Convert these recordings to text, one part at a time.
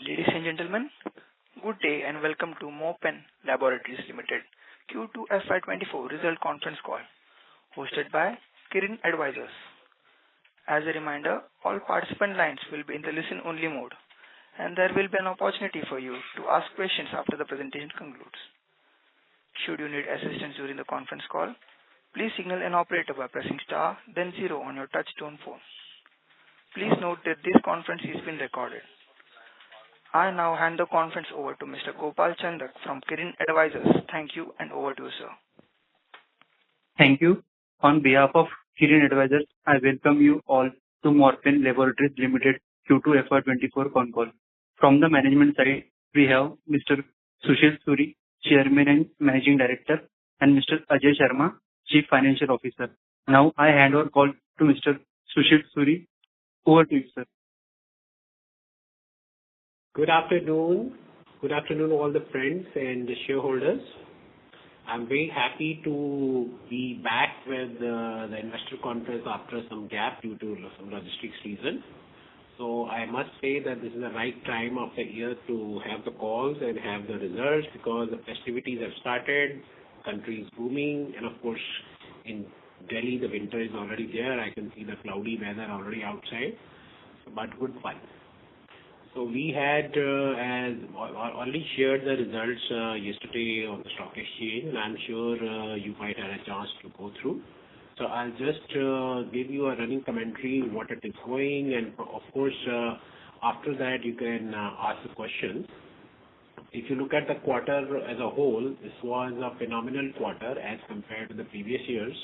Ladies and gentlemen, good day and welcome to Morepen Laboratories Limited Q2 FY24 Result Conference Call, hosted by Kirin Advisors. As a reminder, all participant lines will be in the listen-only mode, and there will be an opportunity for you to ask questions after the presentation concludes. Should you need assistance during the conference call, please signal an operator by pressing star, then 0 on your touch-tone phone. Please note that this conference is being recorded. I now hand the conference over to Mr. Gopal Chandak from Kirin Advisors. Thank you, and over to you, sir. Thank you. On behalf of Kirin Advisors, I welcome you all to Morepen Laboratories Limited Q2 FY24 con call. From the management side, we have Mr. Sushil Suri, Chairman and Managing Director, and Mr. Ajay Sharma, Chief Financial Officer. Now I hand over call to Mr. Sushil Suri. Over to you, sir. Good afternoon. Good afternoon, all the friends and the shareholders. I'm very happy to be back with the investor conference after some gap due to some logistics reason. So I must say that this is the right time of the year to have the calls and have the results because the festivities have started, country is booming, and of course in Delhi the winter is already there. I can see the cloudy weather already outside, but good fun. So we had already shared the results yesterday on the stock exchange, and I'm sure you might have a chance to go through. So I'll just give you a running commentary what it is going, and of course after that you can ask the questions. If you look at the quarter as a whole, this was a phenomenal quarter as compared to the previous years.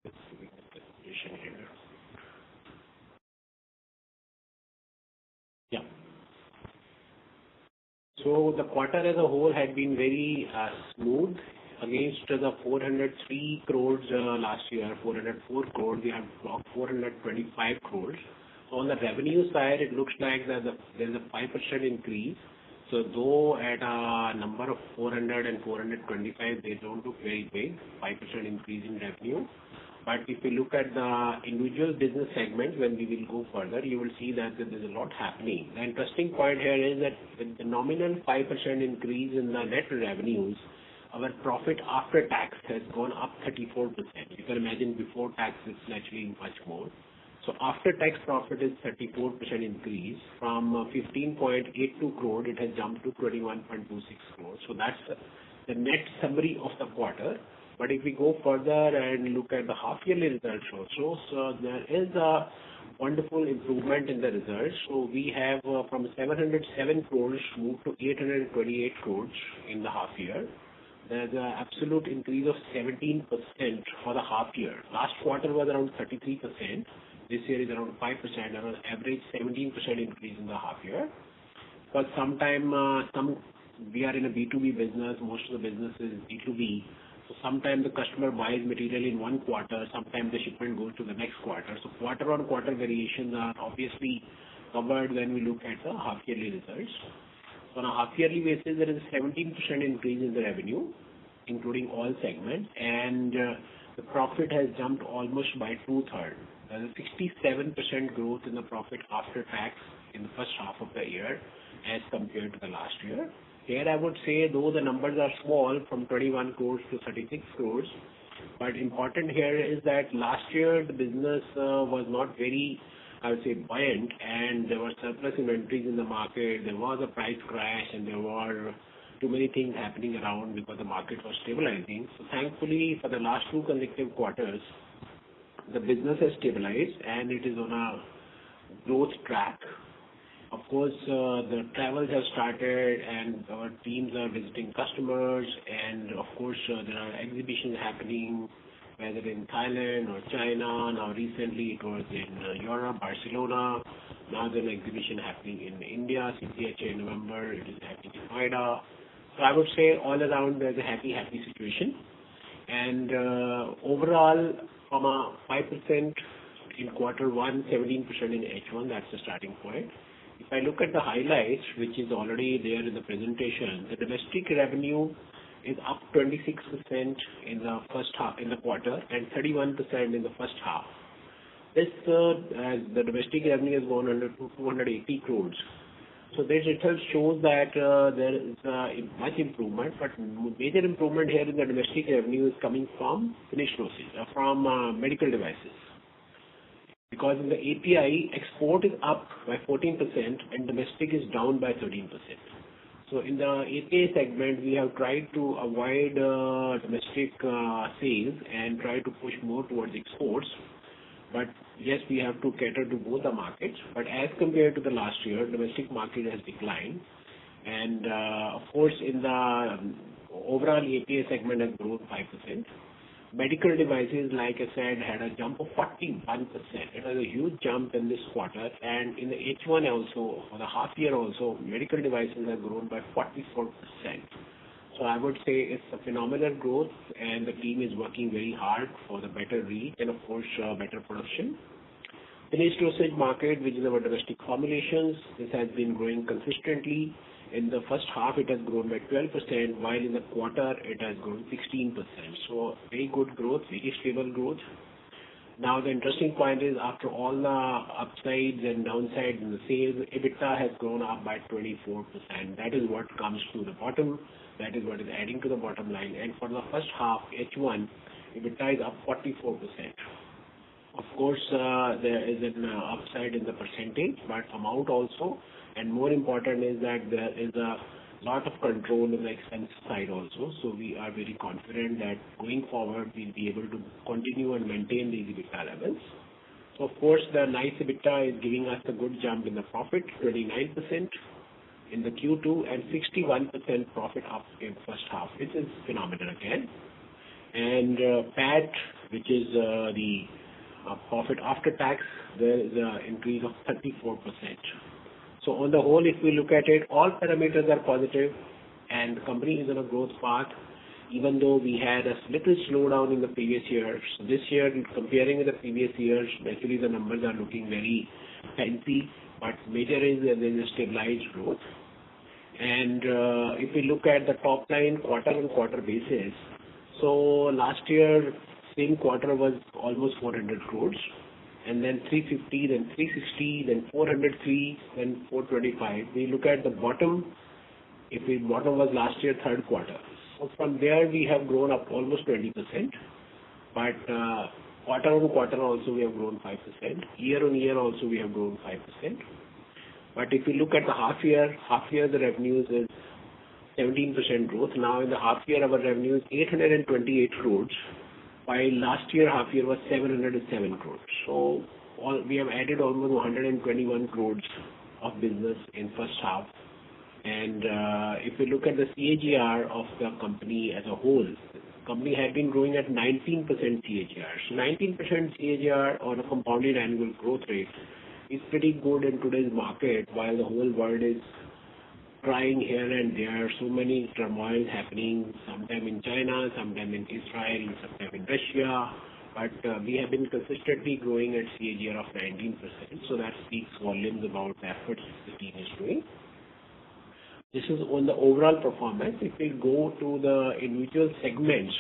Let's see the presentation here. Yeah. So the quarter as a whole had been very smooth against the 403 crores last year, 404 crores. We have clocked 425 crores. So on the revenue side, it looks like that there is a 5% increase. So though at a number of 400 and 425, they don't look very big, 5% increase in revenue. But if you look at the individual business segments, when we will go further, you will see that there is a lot happening. The interesting point here is that with the nominal 5% increase in the net revenues, our profit after tax has gone up 34%. You can imagine before tax it's naturally much more. So after tax profit is 34% increase from 15.82 crore, it has jumped to 21.26 crore. So that's the net summary of the quarter. But if we go further and look at the half-yearly results also, so there is a wonderful improvement in the results. So we have from 707 crores moved to 828 crores in the half year. There's an absolute increase of 17% for the half year. Last quarter was around 33%. This year is around 5%, and on average 17% increase in the half year. But we are in a B2B business, most of the business is B2B. So sometimes the customer buys material in one quarter, sometimes the shipment goes to the next quarter. So quarter on quarter variations are obviously covered when we look at the half yearly results. So on a half yearly basis, there is a 17% increase in the revenue, including all segments, and the profit has jumped almost by 2/3. There is a 67% growth in the profit after tax in the first half of the year as compared to the last year. Here I would say, though the numbers are small, from 21 crores to 36 crores, but important here is that last year the business was not very, I would say, buoyant, and there were surplus inventories in the market, there was a price crash, and there were too many things happening around because the market was stabilizing. So thankfully, for the last 2 consecutive quarters, the business has stabilized and it is on a growth track. Of course, the travels have started and our teams are visiting customers, and of course there are exhibitions happening, whether in Thailand or China. Now recently it was in Europe, Barcelona. Now there's an exhibition happening in India, CCHA in November. It is happening in Noida. So I would say all around there's a happy situation. And overall, from a 5% in quarter one, 17% in H1, that's the starting point. If I look at the highlights, which is already there in the presentation, the domestic revenue is up 26% in the first half, in the quarter, and 31% in the first half. This, as the domestic revenue has gone under to 280 crores. So this itself shows that there is much improvement, but major improvement here in the domestic revenue is coming from finished dosage, from medical devices. Because in the API, export is up by 14% and domestic is down by 13%. So in the API segment, we have tried to avoid domestic sales and try to push more towards exports. But yes, we have to cater to both the markets. But as compared to the last year, domestic market has declined. And of course, in the overall API segment has grown 5%. Medical devices, like I said, had a jump of 41%. It was a huge jump in this quarter. And in the H1 also, or the half year also, medical devices have grown by 44%. So I would say it's a phenomenal growth, and the team is working very hard for the better reach and of course better production. Finished dosage market, which is our domestic formulations, this has been growing consistently. In the first half, it has grown by 12%, while in the quarter, it has grown 16%. So very good growth, very stable growth. Now, the interesting point is, after all the upsides and downsides in the sales, EBITDA has grown up by 24%. That is what comes to the bottom. That is what is adding to the bottom line. And for the first half, H1, EBITDA is up 44%. Of course, there is an upside in the percentage, but amount also. And more important is that there is a lot of control in the expense side also. So we are very confident that going forward, we'll be able to continue and maintain these EBITDA levels. So of course, the nice EBITDA is giving us a good jump in the profit, 29% in the Q2 and 61% profit up in first half, which is phenomenal again. And PAT, which is the profit after tax, there is an increase of 34%. So on the whole, if we look at it, all parameters are positive and the company is on a growth path, even though we had a little slowdown in the previous years. So this year, comparing with the previous years, actually the numbers are looking very fancy, but major is that there is a stabilized growth. And if we look at the top line quarter-on-quarter basis, so last year, same quarter was almost 400 crores. And then 350, then 360, then 403, then 425. We look at the bottom, bottom was last year, third quarter. So from there, we have grown up almost 20%. But quarter on quarter also, we have grown 5%. Year on year also, we have grown 5%. But if you look at the half year the revenues is 17% growth. Now in the half year, our revenue is 828 crores. While last year, half year was 707 crores. So we have added almost 121 crores of business in first half. And if we look at the CAGR of the company as a whole, the company had been growing at 19% CAGR. So 19% CAGR on a compounded annual growth rate is pretty good in today's market, while the whole world is trying here and there, so many turmoil happening, sometime in China, sometime in Israel, sometime in Russia. But we have been consistently growing at CAGR of 19%. So that speaks volumes about the efforts the team is doing. This is on the overall performance. If we go to the individual segments,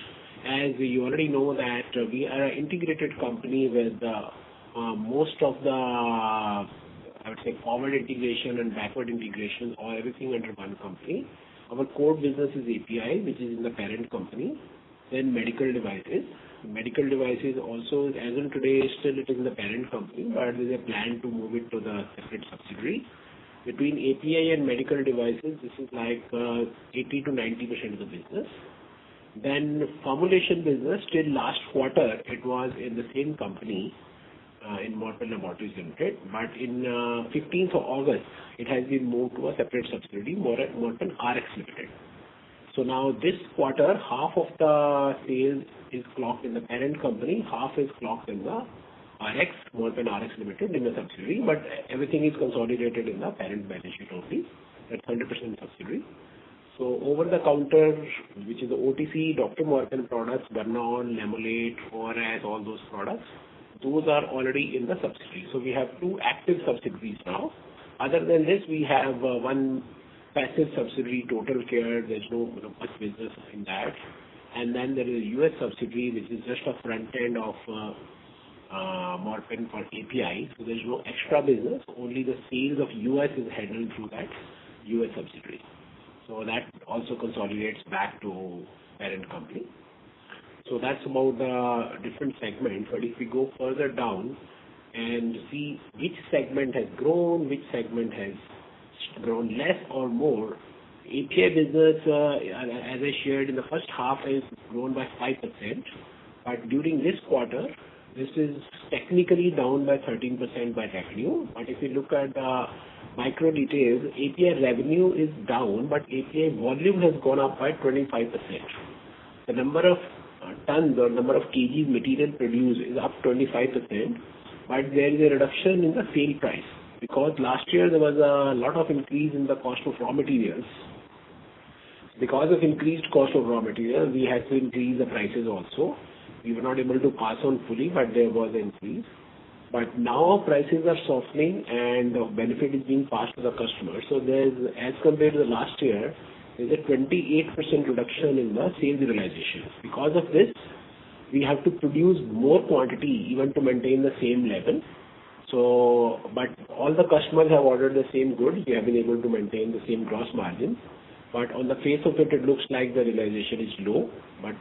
as you already know that we are an integrated company with most of the, I would say, forward integration and backward integration or everything under one company. Our core business is API, which is in the parent company. Then medical devices. Medical devices also, as of today, still it is in the parent company, but there is a plan to move it to the separate subsidiary. Between API and medical devices, this is like 80 to 90% of the business. Then formulation business, till last quarter, it was in the same company, in Morepen Laboratories Limited, but in 15th of August, it has been moved to a separate subsidiary, Morepen RX Limited. So now this quarter, half of the sales is clocked in the parent company, half is clocked in the RX, Morepen RX Limited, in the subsidiary, but everything is consolidated in the parent balance sheet only. That's 100% subsidiary. So over the counter, which is the OTC, Dr. Morepen products, Bernon, Lamolate, ORS, all those products, those are already in the subsidiary. So we have two active subsidiaries now. Other than this, we have one passive subsidiary, Total Care. There's no much business in that. And then there is a US subsidiary, which is just a front end of Morepen for API. So there's no extra business. Only the sales of US is handled through that US subsidiary. So that also consolidates back to parent company. So that's about the different segments. But if we go further down and see which segment has grown, which segment has grown less or more, API business, as I shared in the first half, has grown by 5%. But during this quarter, this is technically down by 13% by revenue. But if you look at the micro details, API revenue is down, but API volume has gone up by 25%. The number of tons or number of kgs material produced is up 25%, but there is a reduction in the sale price because last year there was a lot of increase in the cost of raw materials. Because of increased cost of raw materials, we had to increase the prices also. We were not able to pass on fully, but there was an increase. But now prices are softening and the benefit is being passed to the customer. So there's, as compared to the last year, there's a 28% reduction in the sales realization. Because of this, we have to produce more quantity even to maintain the same level. So, but all the customers have ordered the same goods. We have been able to maintain the same gross margin. But on the face of it, it looks like the realization is low. But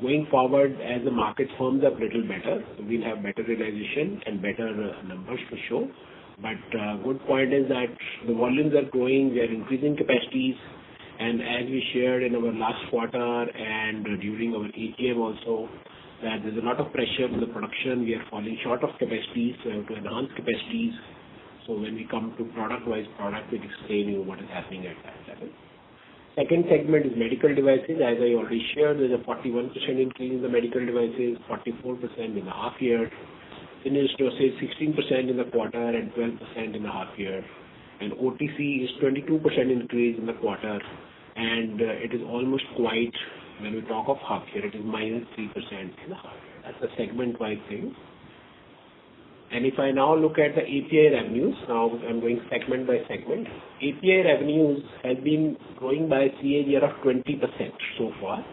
going forward, as the market firms up a little better, we'll have better realization and better numbers to show. But good point is that the volumes are growing, we are increasing capacities, and as we shared in our last quarter and during our AGM also, that there's a lot of pressure on the production. We are falling short of capacities, so we have to enhance capacities. So when we come to product-wise product, we'll explain you what is happening at that level. Second segment is medical devices. As I already shared, there's a 41% increase in the medical devices, 44% in the half year. Finished dosage 16% in the quarter and 12% in the half year. And OTC is 22% increase in the quarter, and it is almost quite, when we talk of half year, it is minus 3% in the half year. That's a segment-wise thing. And if I now look at the API revenues, now I'm going segment by segment. API revenues have been growing by a CAGR of 20% so far.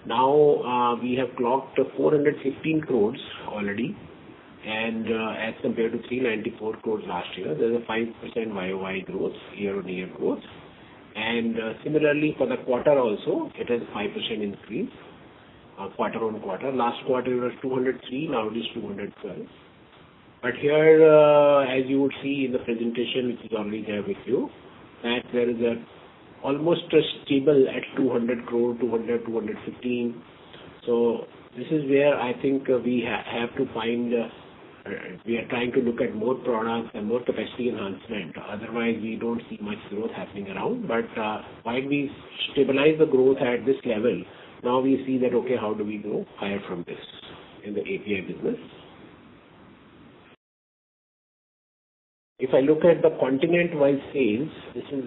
Now we have clocked 415 crores already, and as compared to 394 crores last year, there's a 5% YOY growth, year-on-year growth. And similarly for the quarter also, it has 5% increase, quarter-on-quarter. Last quarter it was 203, now it is 212. But here, as you would see in the presentation, which is already there with you, that there is almost a stable at 200 crore, 200, 215. So this is where I think we have to find, we are trying to look at more products and more capacity enhancement. Otherwise, we don't see much growth happening around. But while we stabilize the growth at this level, now we see that, okay, how do we go higher from this in the API business? If I look at the continent-wise sales,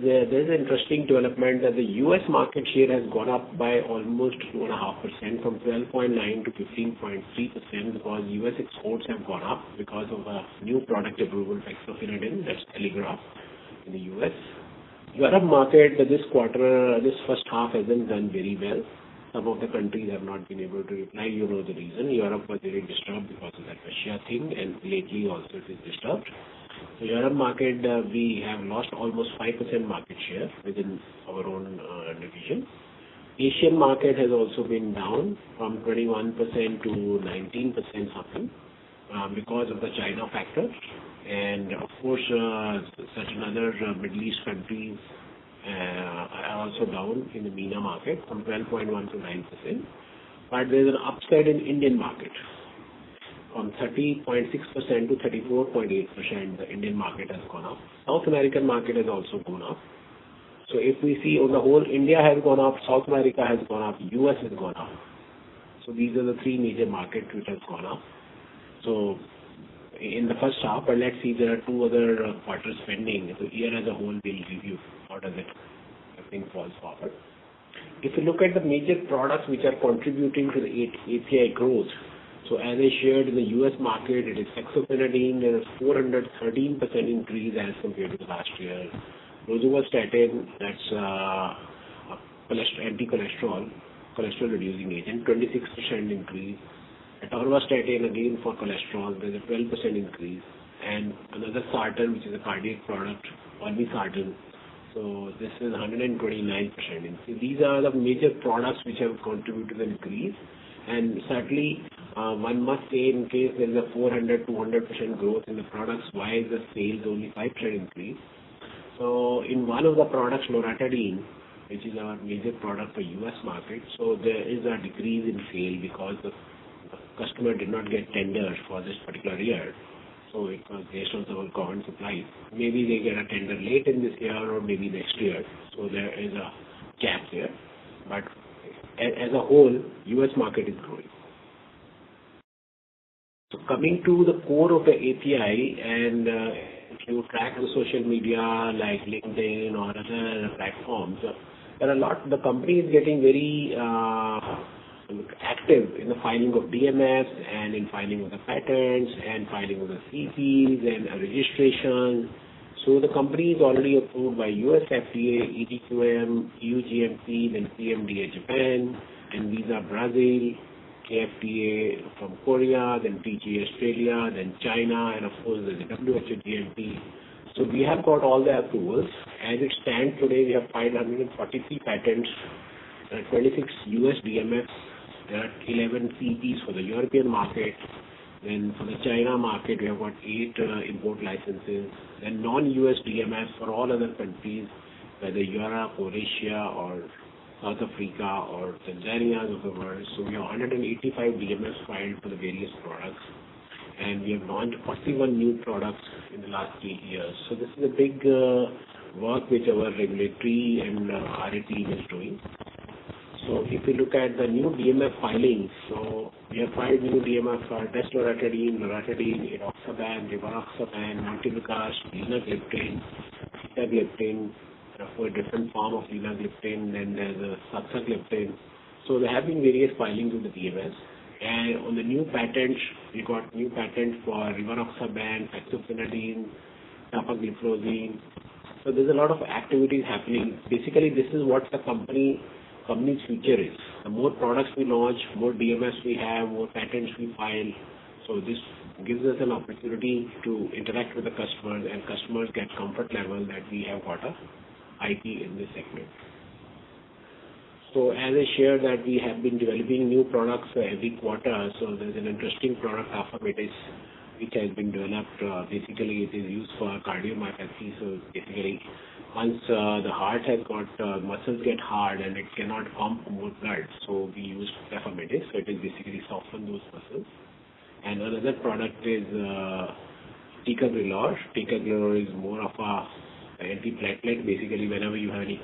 there's an interesting development that the US market share has gone up by almost 2.5% from 12.9 to 15.3% because US exports have gone up because of a new product approval, hexafenadine, that's Telegraph in the US. Europe market this quarter, this first half hasn't done very well. Some of the countries have not been able to reply. You know the reason. Europe was very disturbed because of that Russia thing, and lately also it is disturbed. So Europe market, we have lost almost 5% market share within our own division. Asian market has also been down from 21% to 19% something because of the China factor. And of course, certain other Middle East countries are also down in the MENA market from 12.1 to 9%. But there's an upside in Indian market. From 30.6% to 34.8%, the Indian market has gone up. South American market has also gone up. So if we see on the whole, India has gone up, South America has gone up, US has gone up. So these are the three major markets which have gone up. So in the first half, but let's see, there are two other quarters pending. So year as a whole, we'll review how does it, I think, falls forward. If you look at the major products which are contributing to the API growth, so as I shared in the US market, it is hexafenadine, there is 413% increase as compared to the last year. Rosuvastatin, that's anti-cholesterol, cholesterol reducing agent, 26% increase. Atorvastatin, again for cholesterol, there's a 12% increase. And another sartan, which is a cardiac product, olmesartan. So this is 129% increase. These are the major products which have contributed to the increase. And certainly, one must say, in case there is a 400-200% growth in the products, why is the sales only 5% increase? So in one of the products, loratadine, which is our major product for US market, so there is a decrease in sale because the customer did not get tenders for this particular year. So it was based on the government supplies. Maybe they get a tender late in this year or maybe next year. So there is a gap there. But as a whole, US market is growing. So coming to the core of the API, and if you track the social media like LinkedIn or other platforms, there are a lot. The company is getting very active in the filing of DMFs and in filing of the patents and filing of the CPs and registration. So the company is already approved by US FDA, EDQM, EU GMP, then PMDA Japan, and Visa Brazil, KFTA from Korea, then PG Australia, then China, and of course the WHO GMP. So we have got all the approvals. As it stands today, we have filed 143 patents, 26 US DMFs. There are 11 CPs for the European market. Then for the China market, we have got 8 import licenses. Then non-US DMFs for all other countries, whether Europe or Asia or South Africa or Tanzania of the world. So we have 185 DMFs filed for the various products. And we have launched 41 new products in the last 8 years. So this is a big work which our regulatory and R&D team is doing. So if you look at the new DMF filings, so we have filed new DMF for desloratadine, loratadine, edoxaban, rivaroxaban, montelukast, linagliptin, sitagliptin, for a different form of linagliptin, then there's a saxagliptin. So there have been various filings with the DMS. And on the new patents, we got new patent for rivaroxaban, fexofenadine, dapagliflozin. So there's a lot of activities happening. Basically, this is what the company's future is. The more products we launch, more DMS we have, more patents we file. So this gives us an opportunity to interact with the customers, and customers get comfort level that we have got a IP in this segment. So as I shared that we have been developing new products every quarter. So there's an interesting product, Alphabetis, which has been developed. Basically, it is used for cardiomyopathy. So basically, once the heart has got muscles get hard and it cannot pump more blood, so we use Alphabetis. So it is basically soften those muscles. And another product is ticagrelor. Ticagrelor is more of a antiplatelet. Basically, whenever you have any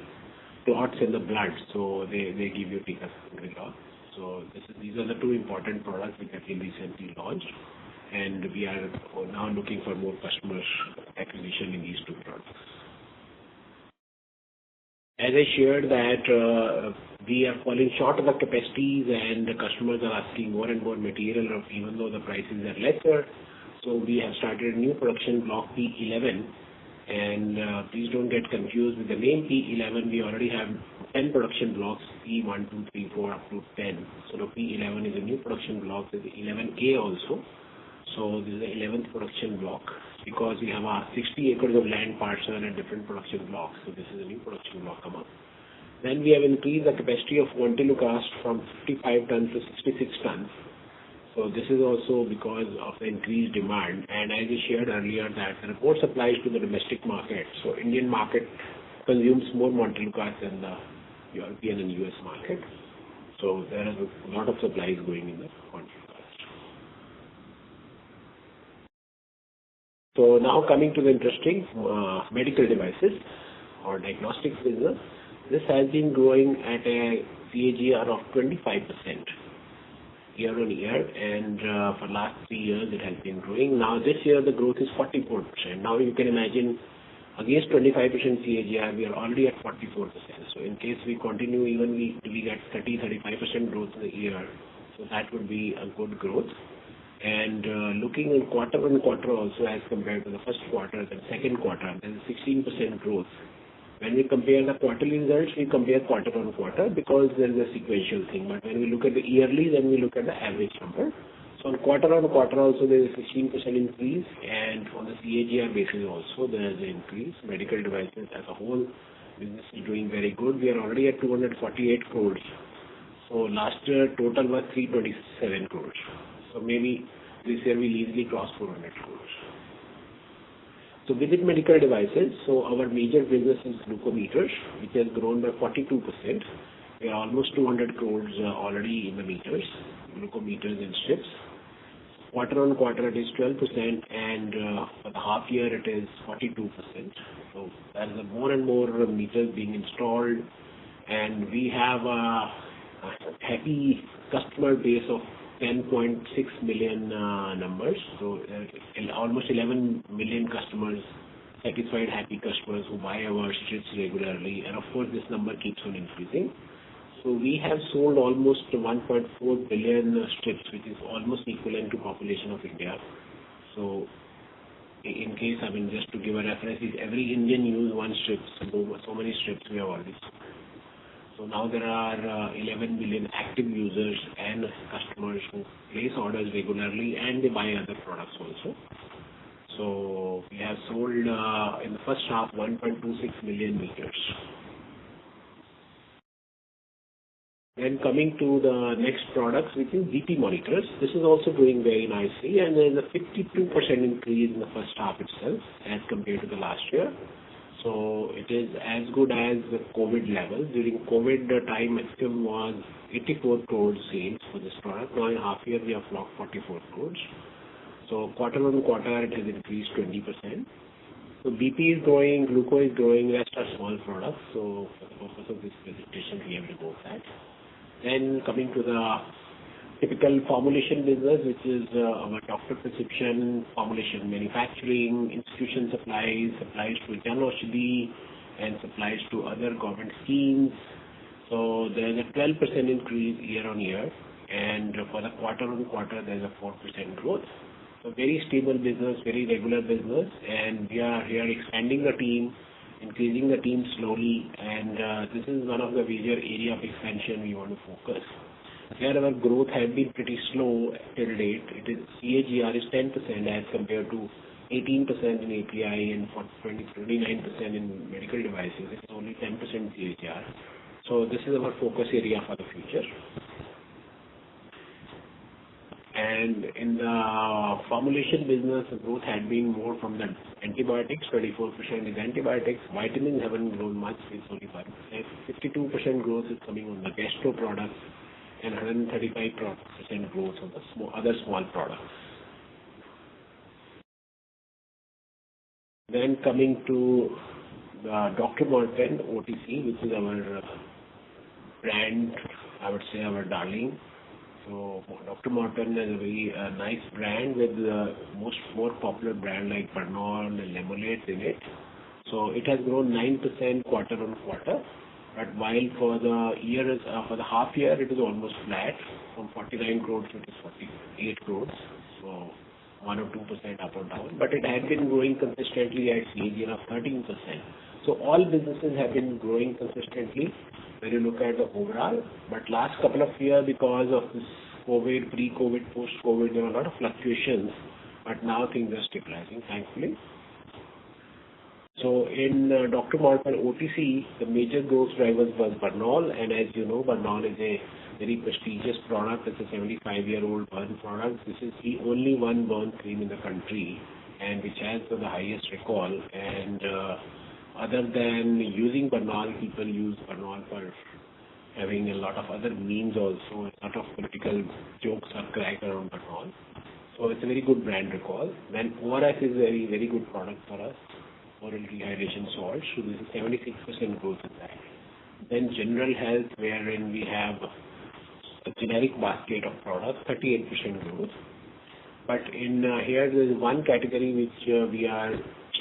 clots in the blood, so they give you ticagrelor. So these are the two important products which have been recently launched, and we are now looking for more customers acquisition in these two products. As I shared that we are falling short of the capacities, and the customers are asking more and more material, even though the prices are lesser. So we have started a new production block P11. And please don't get confused with the name P11. We already have 10 production blocks, P1, 2, 3, 4, up to 10. So the P11 is a new production block. There's 11A also. So this is the 11th production block because we have 60 acres of land parcel and different production blocks. So this is a new production block come up. Then we have increased the capacity of montelukast from 55 tons to 66 tons. So this is also because of the increased demand. And as I shared earlier that the report supplies to the domestic market. So Indian market consumes more montelukast than the European and US market. So there is a lot of supplies going in the montelukast. So now coming to the interesting medical devices or diagnostics business. This has been growing at a CAGR of 25%. Year on year, and for last 3 years it has been growing. Now this year the growth is 44%. Now you can imagine against 25% CAGR, we are already at 44%. So in case we continue, even we get 30-35% growth in the year, so that would be a good growth. And looking in quarter on quarter also as compared to the first quarter and second quarter, there is 16% growth. When we compare the quarterly results, we compare quarter on quarter because there is a sequential thing. But when we look at the yearly, then we look at the average number. So on quarter-on-quarter also there is a 16% increase, and on the CAGR basis also there is an increase. Medical devices as a whole business is doing very good. We are already at 248 crores. So last year total was 327 crores. So maybe this year we'll easily cross 400 crores. So within medical devices, so our major business is glucometers, which has grown by 42%. We are almost 200 crores already in the meters, glucometers and strips. Quarter on quarter it is 12%, and for the half year it is 42%. So there is more and more meters being installed, and we have a happy customer base of 10.6 million numbers. So almost 11 million customers, satisfied, happy customers who buy our strips regularly, and of course this number keeps on increasing. So we have sold almost 1.4 billion strips, which is almost equivalent to population of India. So in case, just to give a reference, every Indian use one strip. So many strips we have already sold. So now there are 11 million active users and customers who place orders regularly, and they buy other products also. So we have sold in the first half 1.26 million meters. Then coming to the next products, which is BP monitors. This is also doing very nicely, and there is a 52% increase in the first half itself as compared to the last year. So it is as good as the COVID level. During COVID, the time maximum was 84 crores sales for this product. Now in half year we have clocked 44 crores. So quarter on quarter it has increased 20%. So BP is growing, gluco is growing, rest are small products. So for the purpose of this presentation we have removed that. Then coming to the typical formulation business, which is our doctor prescription, formulation manufacturing, institution supplies, supplies to Janaushadhi, and supplies to other government schemes. So there is a 12% increase year on year, and for the quarter on quarter there is a 4% growth. So very stable business, very regular business, and we are here expanding the team, increasing the team slowly, and this is one of the major area of expansion we want to focus. Here our growth has been pretty slow till date. It is CAGR is 10% as compared to 18% in API and 29% in medical devices. It's only 10% CAGR. So this is our focus area for the future. And in the formulation business, the growth had been more from the antibiotics. 24% is antibiotics. Vitamins haven't grown much. It's only 5%. 52% growth is coming on the gastro products, and 135% growth on the other small products. Then coming to the Dr. Morepen OTC, which is our brand, I would say our darling. So Dr. Morepen is a very nice brand with more popular brand like Bernol and Lemolate in it. So it has grown 9% quarter on quarter. But while for the year, for the half year, it is almost flat. From 49 crores it is 48 crores. So 1 or 2% up or down. But it has been growing consistently at CAGR of 13%. So all businesses have been growing consistently when you look at the overall. But last couple of years, because of this COVID, pre-COVID, post-COVID, there were a lot of fluctuations. But now things are stabilizing, thankfully. So in Dr. Morepen OTC, the major growth drivers was Bernol, and as you know, Bernol is a very prestigious product. It's a 75-year-old burn product. This is the only one burn cream in the country, and which has the highest recall. And other than using Bernol, people use Bernol for having a lot of other memes also. A lot of political jokes are cracked around Bernol. So it's a very good brand recall. Then ORS is a very, very good product for us. Oral rehydration salt, so this is 76% growth in that. Then general health, wherein we have a generic basket of products, 38% growth. But in here there is one category which we are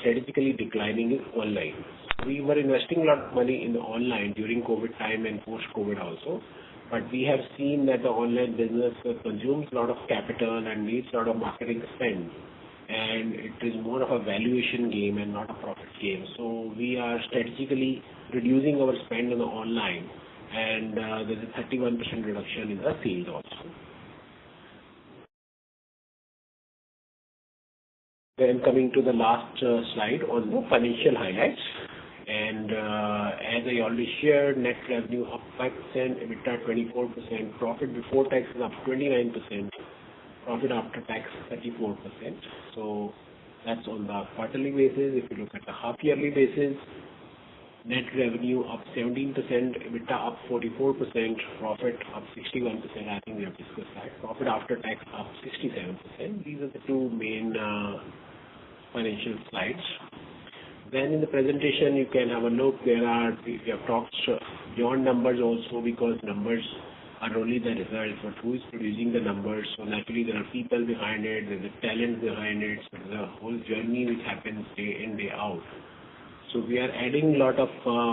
strategically declining is online. We were investing a lot of money in the online during COVID time and post-COVID also. But we have seen that the online business consumes a lot of capital and needs a lot of marketing spend. And it is more of a valuation game and not a profit game. So we are strategically reducing our spend on the online, and there's a 31% reduction in the sales also. Then coming to the last slide on the financial highlights. And as I already shared, net revenue up 5%, EBITDA 24%, profit before tax is up 29%, profit after tax 34%. So that's on the quarterly basis. If you look at the half-yearly basis, net revenue up 17%, EBITDA up 44%, profit up 61%. I think we have discussed that. Profit after tax up 67%. These are the two main financial slides. Then in the presentation, you can have a look. We have talked beyond numbers also, because numbers are only the results, but who is producing the numbers? So naturally, there are people behind it, there's a talent behind it, so there's a whole journey which happens day in, day out. So we are adding a lot of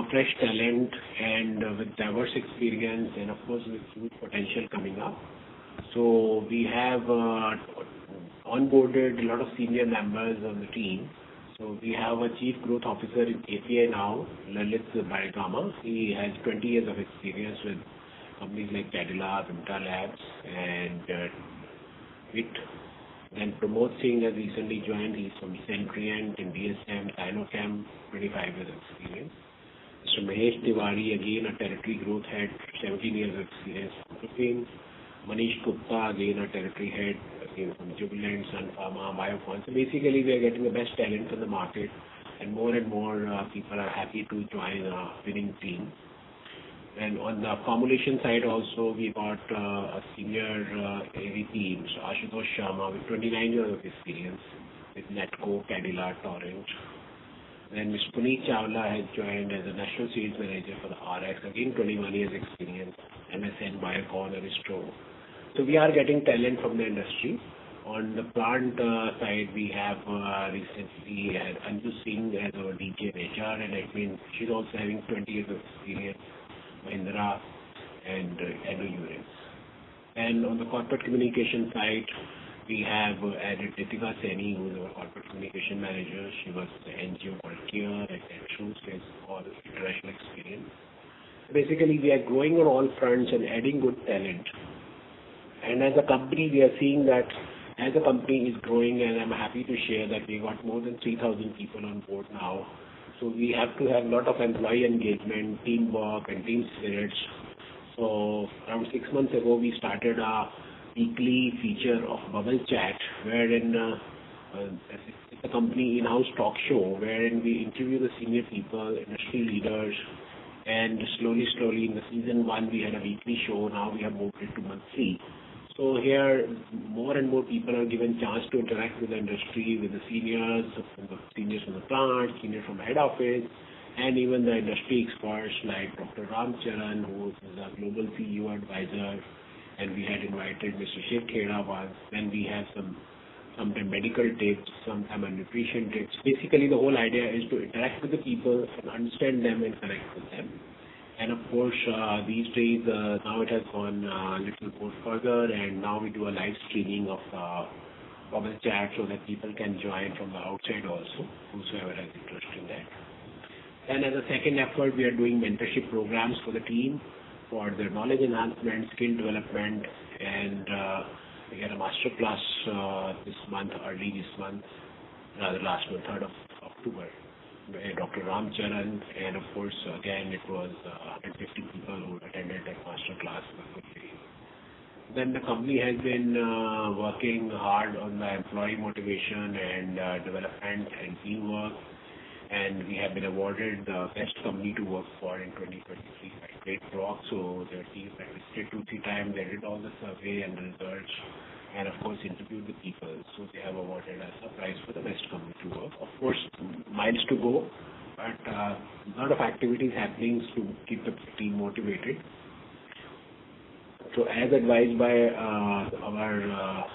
fresh talent and with diverse experience, and of course with huge potential coming up. So we have onboarded a lot of senior members on the team. So we have a Chief Growth Officer in API now, Lalit Baigama. He has 20 years of experience with companies like Cadila, Vimta Labs, and WIT. Then Pramod Singh has recently joined. He's from Centriant and DSM, Sinochem, 25 years of experience. Mr. Mahesh Tiwari, again a territory growth head, 17 years of experience from Philippines. Manish Gupta, again a territory head, again from Jubilant, Sun Pharma, Biocon. So basically, we are getting the best talent in the market, and more people are happy to join a winning team. And on the formulation side also, we got a senior AVP, Mr. Ashutosh Sharma, with 29 years of experience with Netco, Cadila, Torrent. Then Mr. Puneet Chawla has joined as a National Sales Manager for the RX, again 21 years experience, MSN, Biocon, Aristo. So we are getting talent from the industry. On the plant side, we have recently had Anju Singh as our DG in HR and admin. She's also having 20 years of experience, Mahindra and Urine. And on the corporate communication side, we have added Ritika Saini, who is our corporate communication manager. She was the NGO called Kirin Advisors, has all international experience. Basically, we are growing on all fronts and adding good talent. And as a company, we are seeing that as the company is growing, and I'm happy to share that we got more than 3,000 people on board now. So we have to have a lot of employee engagement, teamwork, and team spirits. So around 6 months ago, we started a weekly feature of Bubble Chat, wherein it's a company in-house talk show, wherein we interview the senior people, industry leaders, and slowly in the season 1, we had a weekly show. Now we have moved it to monthly. So here, more and more people are given chance to interact with the industry, with the seniors from the plant, seniors from head office, and even the industry experts like Dr. Ram Charan, who is a global CEO advisor, and we had invited Mr. Shiv Khera once. Then we have sometimes medical tips, sometimes nutrition tips. Basically, the whole idea is to interact with the people and understand them and connect with them. And of course, these days, now it has gone a little more further, and now we do a live streaming of Bubble Chat so that people can join from the outside also, whosoever has interest in that. And as a second effort, we are doing mentorship programs for the team for their knowledge enhancement, skill development, and we had a master class early this month, rather last month, 3rd of October. Dr. Ram Charan, and of course, again, it was 150 people who attended that master class. Then the company has been working hard on the employee motivation and development and teamwork, and we have been awarded the best company to work for in 2023 by Great Rock. So their team had visited 2-3 times, they did all the survey and results, and of course interviewed the people. So they have awarded us a prize for the best company to work. Of course, miles to go, but a lot of activities happening to keep the team motivated. So as advised by our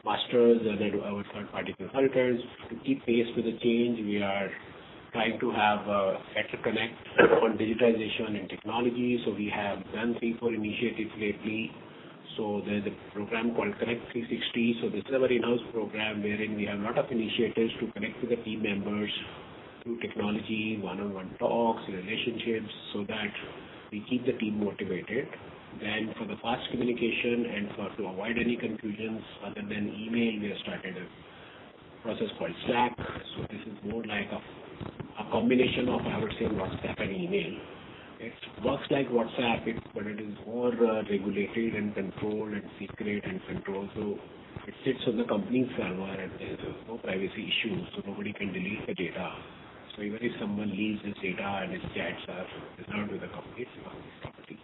masters and our third-party consultants, to keep pace with the change, we are trying to have a better connect on digitization and technology. So we have done 3-4 initiatives lately. So there's a program called Connect 360. So this is our in-house program wherein we have a lot of initiatives to connect with the team members through technology, one-on-one talks, relationships, so that we keep the team motivated. Then for the fast communication and to avoid any confusions other than email, we have started a process called Slack. So this is more like a combination of, I would say, WhatsApp and email. It works like WhatsApp, but it is more regulated and controlled and secret and controlled. So it sits on the company's server and there is no privacy issues, so nobody can delete the data. So even if someone leaves his data and his chats are reserved with the company, it's not his property.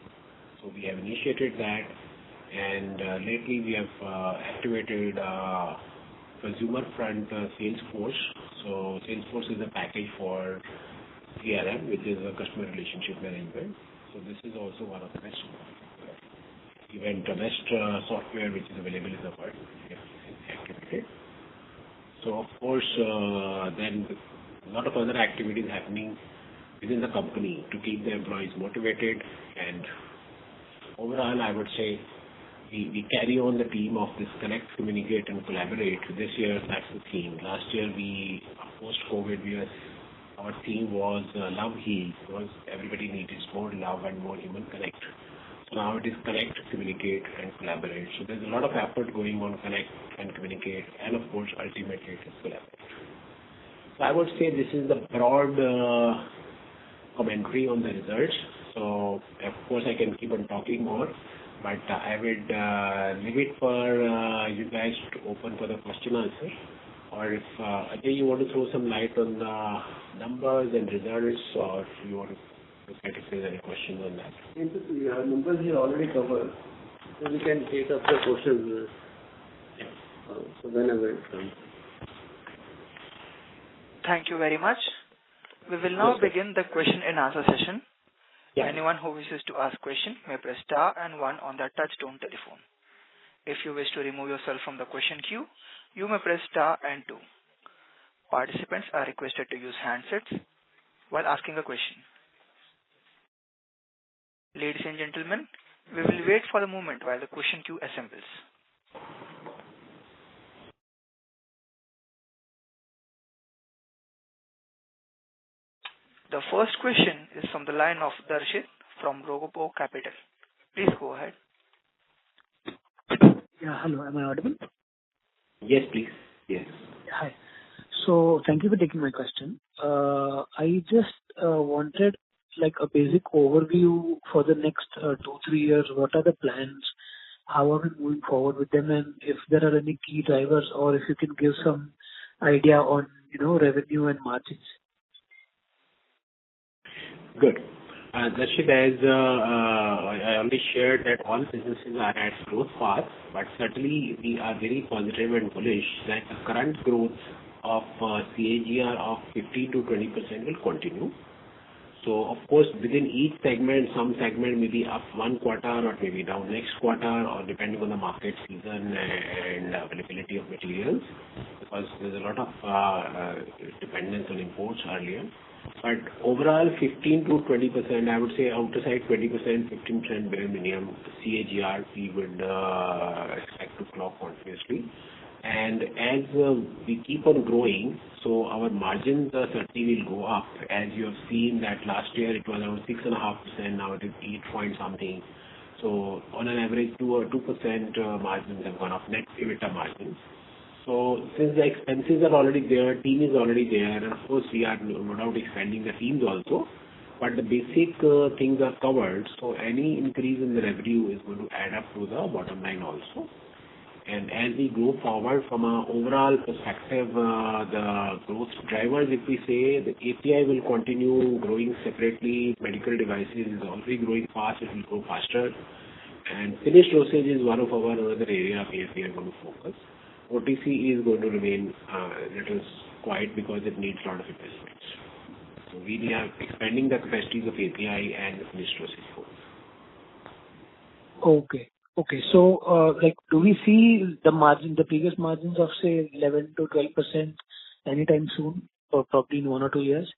So we have initiated that, and lately we have activated consumer front Salesforce. So Salesforce is a package for CRM, which is a customer relationship management. So this is also one of the best software which is available in the world. We have activated. So of course, then a lot of other activities happening within the company to keep the employees motivated. And overall, I would say we carry on the theme of this connect, communicate, and collaborate. This year, that's the theme. Last year, post-COVID, our theme was love heal, because everybody needed more love and more human connect. So now it is connect, communicate, and collaborate. So there's a lot of effort going on connect and communicate, and of course, ultimately it is collaborate. So I would say this is the broad commentary on the results. So of course, I can keep on talking more, but I would leave it for you guys to open for the question answer. Or if Ajay, you want to throw some light on the numbers and results, or if you want to look at if there's any questions on that. Your numbers you already covered, so we can take up the questions. So whenever it comes. Thank you very much. We will now begin the question and answer session. Yeah. Anyone who wishes to ask question may press star and 1 on their touchtone telephone. If you wish to remove yourself from the question queue, you may press star and 2. Participants are requested to use handsets while asking a question. Ladies and gentlemen, we will wait for a moment while the question queue assembles. The first question is from the line of Darshit from Rogopo Capital. Please go ahead. Yeah, hello. Am I audible? Yes, please. Yes. Hi. So thank you for taking my question. I just wanted like a basic overview for the next 2-3 years. What are the plans? How are we moving forward with them? And if there are any key drivers, or if you can give some idea on, revenue and margins. Good. Darshit, as I already shared that all businesses are at growth path, but certainly we are very positive and bullish that the current growth of CAGR of 15 to 20% will continue. So of course, within each segment, some segment may be up one quarter or maybe down next quarter, or depending on the market season and availability of materials, because there's a lot of dependence on imports earlier. But overall, 15 to 20%, I would say outside 20%, 15% bare minimum CAGR we would expect to clock continuously. And as we keep on growing, so our margins certainly will go up. As you have seen that last year it was around 6.5%, now it is 8 point something. So on an average, 2% margins have gone up, net EBITDA margins. So since the expenses are already there, team is already there, and of course we are no doubt expanding the teams also, but the basic things are covered. So any increase in the revenue is going to add up to the bottom line also. And as we go forward from an overall perspective, the growth drivers, if we say the API will continue growing separately, medical devices is already growing fast, it will grow faster, and finished dosage is one of our other area where we are going to focus. OTC is going to remain little quiet because it needs a lot of investments. So we are expanding the capacities of API and the finished dosage both. Okay. So, do we see the previous margins of say 11 to 12% anytime soon, or probably in 1 or 2 years?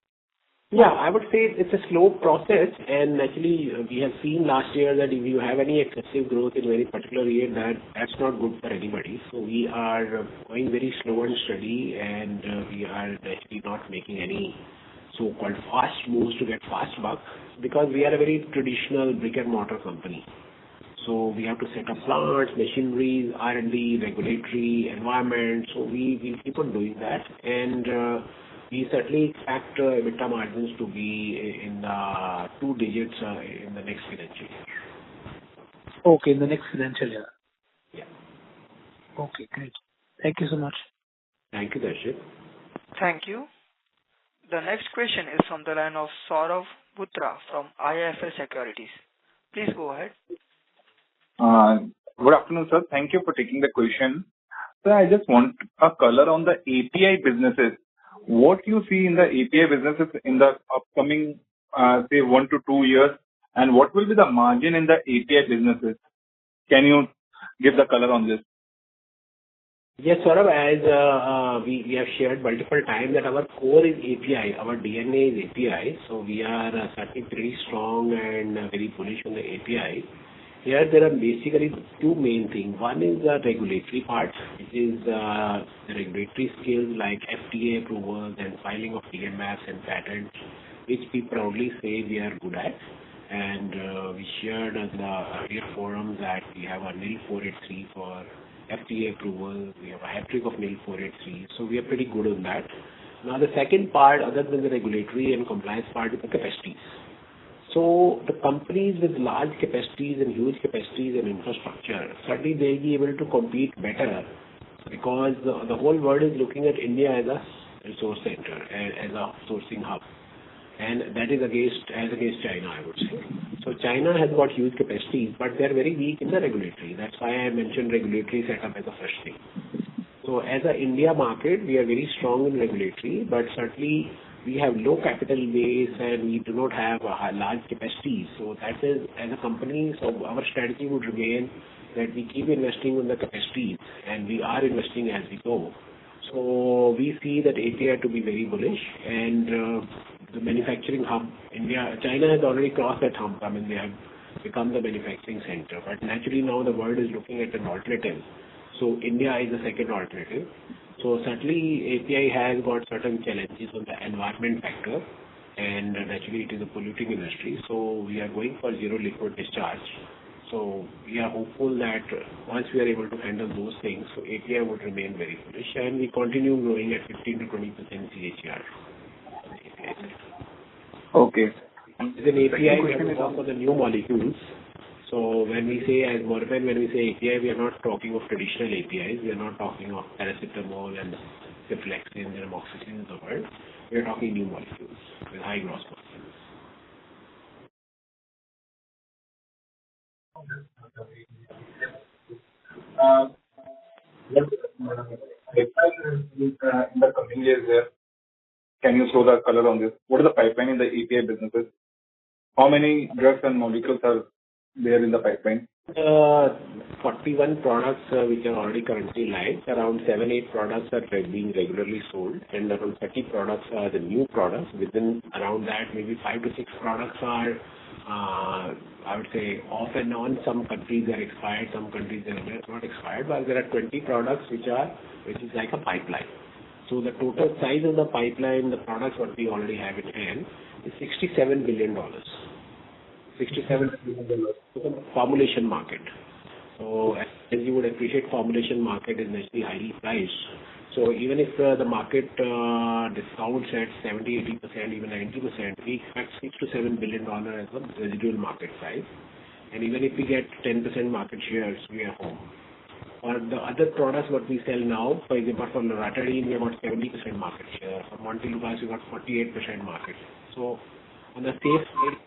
Yeah, I would say it's a slow process, and actually we have seen last year that if you have any excessive growth in very particular year, that's not good for anybody. So we are going very slow and steady, and we are actually not making any so-called fast moves to get fast bucks, because we are a very traditional brick and mortar company. So we have to set up plants, machineries, R&D, regulatory, environment. So we keep on doing that. And we certainly expect EBITDA margins to be in the 2 digits in the next financial year. Okay, in the next financial year. Yeah. Okay, great. Thank you so much. Thank you, Darshit. Thank you. The next question is from the line of Saurav Putra from IIFL Securities. Please go ahead. Good afternoon, sir. Thank you for taking the question. Sir, I just want a color on the API businesses. What you see in the API businesses in the upcoming, say, 1 to 2 years, and what will be the margin in the API businesses? Can you give the color on this? Yes, Saurabh, as we have shared multiple times that our core is API, our DNA is API, so we are certainly pretty strong and very bullish on the API. Here there are basically two main things. One is the regulatory part, which is the regulatory skills like FDA approvals and filing of DMFs and patents, which we proudly say we are good at. And we shared in the earlier forum that we have a NIL 483 for FDA approval. We have a hat-trick of NIL 483. So we are pretty good on that. Now the second part, other than the regulatory and compliance part, is the capacities. So the companies with large capacities and huge capacities and infrastructure, certainly they'll be able to compete better because the whole world is looking at India as a resource center, as a sourcing hub. And that is against China, I would say. So China has got huge capacities, but they're very weak in the regulatory. That's why I mentioned regulatory setup as a first thing. So as an India market, we are very strong in regulatory, but certainly we have low capital base and we do not have a large capacity. So that is, as a company, so our strategy would remain that we keep investing in the capacity and we are investing as we go. So we see that API to be very bullish and the manufacturing hub, China has already crossed that hump. I mean, they have become the manufacturing center. But naturally now the world is looking at an alternative. So India is the second alternative. So certainly API has got certain challenges on the environment factor and naturally it is a polluting industry. So we are going for zero liquid discharge. So we are hopeful that once we are able to handle those things, so API would remain very bullish and we continue growing at 15 to 20% CAGR. Okay. Within API, we have to talk about the new molecules. So when we say as Morepen, when we say API, we are not talking of traditional APIs. We are not talking of paracetamol and ceflexin and amoxicillin in the world. We are talking new molecules with high gross margins. In the coming years there, can you throw the color on this? What is the pipeline in the API businesses? How many drugs and molecules are there in the pipeline? 41 products which are already currently live. Around 7-8 products are being regularly sold and around 30 products are the new products. Within around that, maybe 5 to 6 products are, I would say, off and on. Some countries are expired, some countries are not expired, but there are 20 products which is like a pipeline. So the total size of the pipeline, the products what we already have in hand is $67 billion. $67 billion formulation market. So as you would appreciate, formulation market is naturally highly priced. So even if the market discounts at 70-80%, even 90%, we expect $6 to $7 billion as a residual market size. And even if we get 10% market shares, we are home. For the other products what we sell now, for example, for Loratadine, we have got 70% market share. For Montelukast, we got 48% market share. So on the safe side,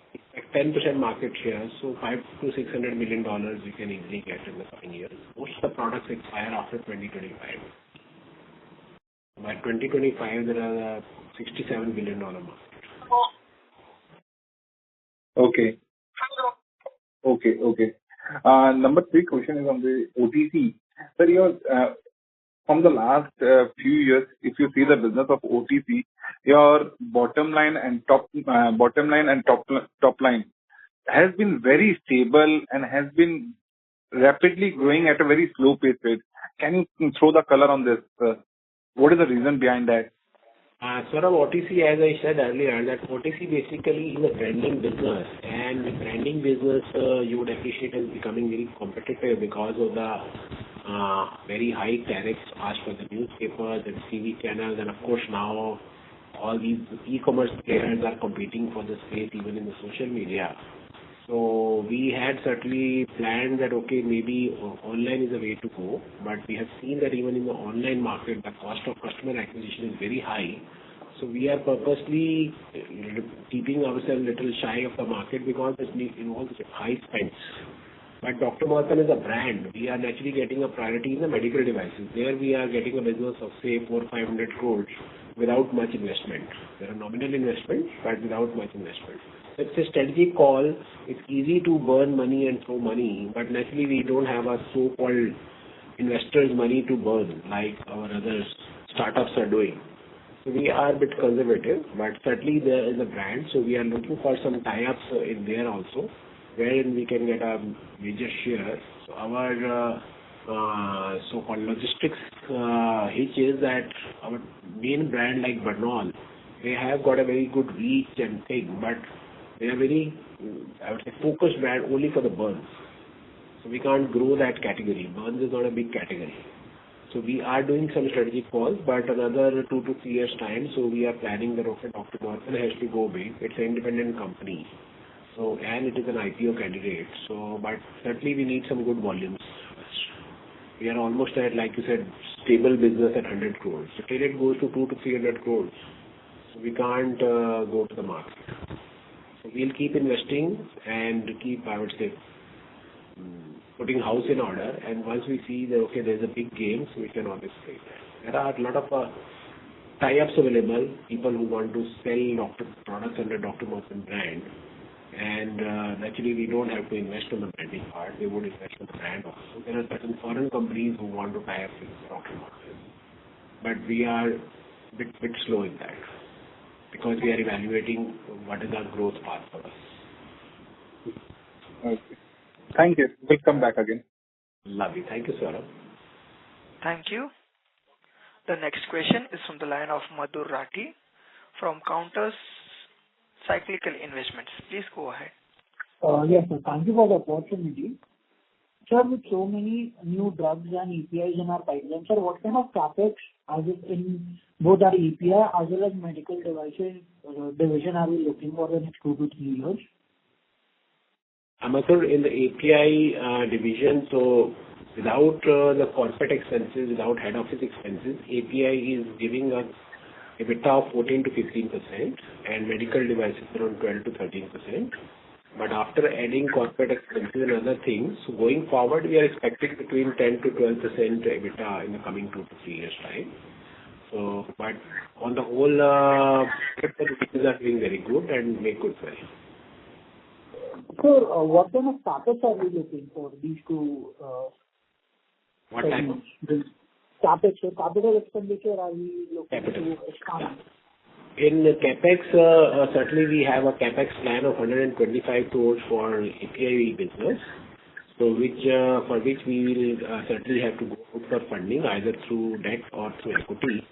10% market share, so $500 to $600 million we can easily get in the coming years. Most of the products expire after 2025. By 2025, there are $67 billion market. Okay. Number 3 question is on the OTC. Sir, from the last few years, if you see the business of OTC, your bottom line and top line has been very stable and has been rapidly growing at a very slow pace rate. Can you throw the color on this? What is the reason behind that? Sort of OTC, as I said earlier, that OTC basically is a branding business, and with branding business, you would appreciate it becoming very competitive because of the very high tariffs asked for the newspapers and TV channels, and of course now all these e-commerce players are competing for the space even in the social media. So we had certainly planned that, okay, maybe online is a way to go, but we have seen that even in the online market, the cost of customer acquisition is very high. So we are purposely keeping ourselves a little shy of the market because it involves high spends. But Dr. Morepen is a brand. We are naturally getting a priority in the medical devices. There we are getting a business of say 400-500 crores without much investment. There are nominal investments, but without much investment. It's a strategic call. It's easy to burn money and throw money, but naturally we don't have a so-called investors' money to burn like our other startups are doing. So we are a bit conservative, but certainly there is a brand. So we are looking for some tie-ups in there also, wherein we can get a major share. So our so-called logistics hitch is that our main brand like Bernal, they have got a very good reach and thing, but they are very, I would say, focused brand only for the burns. So we can't grow that category. Burns is not a big category. So we are doing some strategic calls, but another 2 to 3 years time, so we are planning that okay, Dr. Morepen has to go big. It's an independent company. So, and it is an IPO candidate. So, but certainly we need some good volumes. We are almost at, like you said, stable business at 100 crores. So till it goes to 200 to 300 crores, so we can't go to the market. So we'll keep investing and keep, I would say, putting house in order. And once we see that, okay, there's a big game, so we can always play that. There are a lot of tie-ups available, people who want to sell products under Dr. Morepen brand. And naturally, we don't have to invest on the branding part. They would invest on the brand also. There are certain foreign companies who want to tie up with Dr. Morepen. But we are a bit slow in that because we are evaluating what is our growth path for us. Okay. Thank you. We'll come back again. Lovely. Thank you, Saurabh. Thank you. The next question is from the line of Madhur Rathi from Counters Cyclical Investments. Please go ahead. Yes, sir. Thank you for the opportunity. Sir, with so many new drugs and APIs in our pipeline, sir, what kind of capex as in both our API as well as medical devices division are we looking for the next 2 to 3 years? Amateur in the API division, so without the corporate expenses, without head office expenses, API is giving us EBITDA of 14 to 15% and medical devices around 12 to 13%. But after adding corporate expenses and other things, so going forward, we are expecting between 10 to 12% EBITDA in the coming 2 to 3 years' time. So, but on the whole, the businesses are doing very good and make good money. So, what kind of capex are we looking for these two? What type of? Capex, so capital expenditure are we looking to expand? In CapEx, certainly we have a CapEx plan of 125 crores for API business, so for which we will certainly have to go out for funding either through debt or through equity.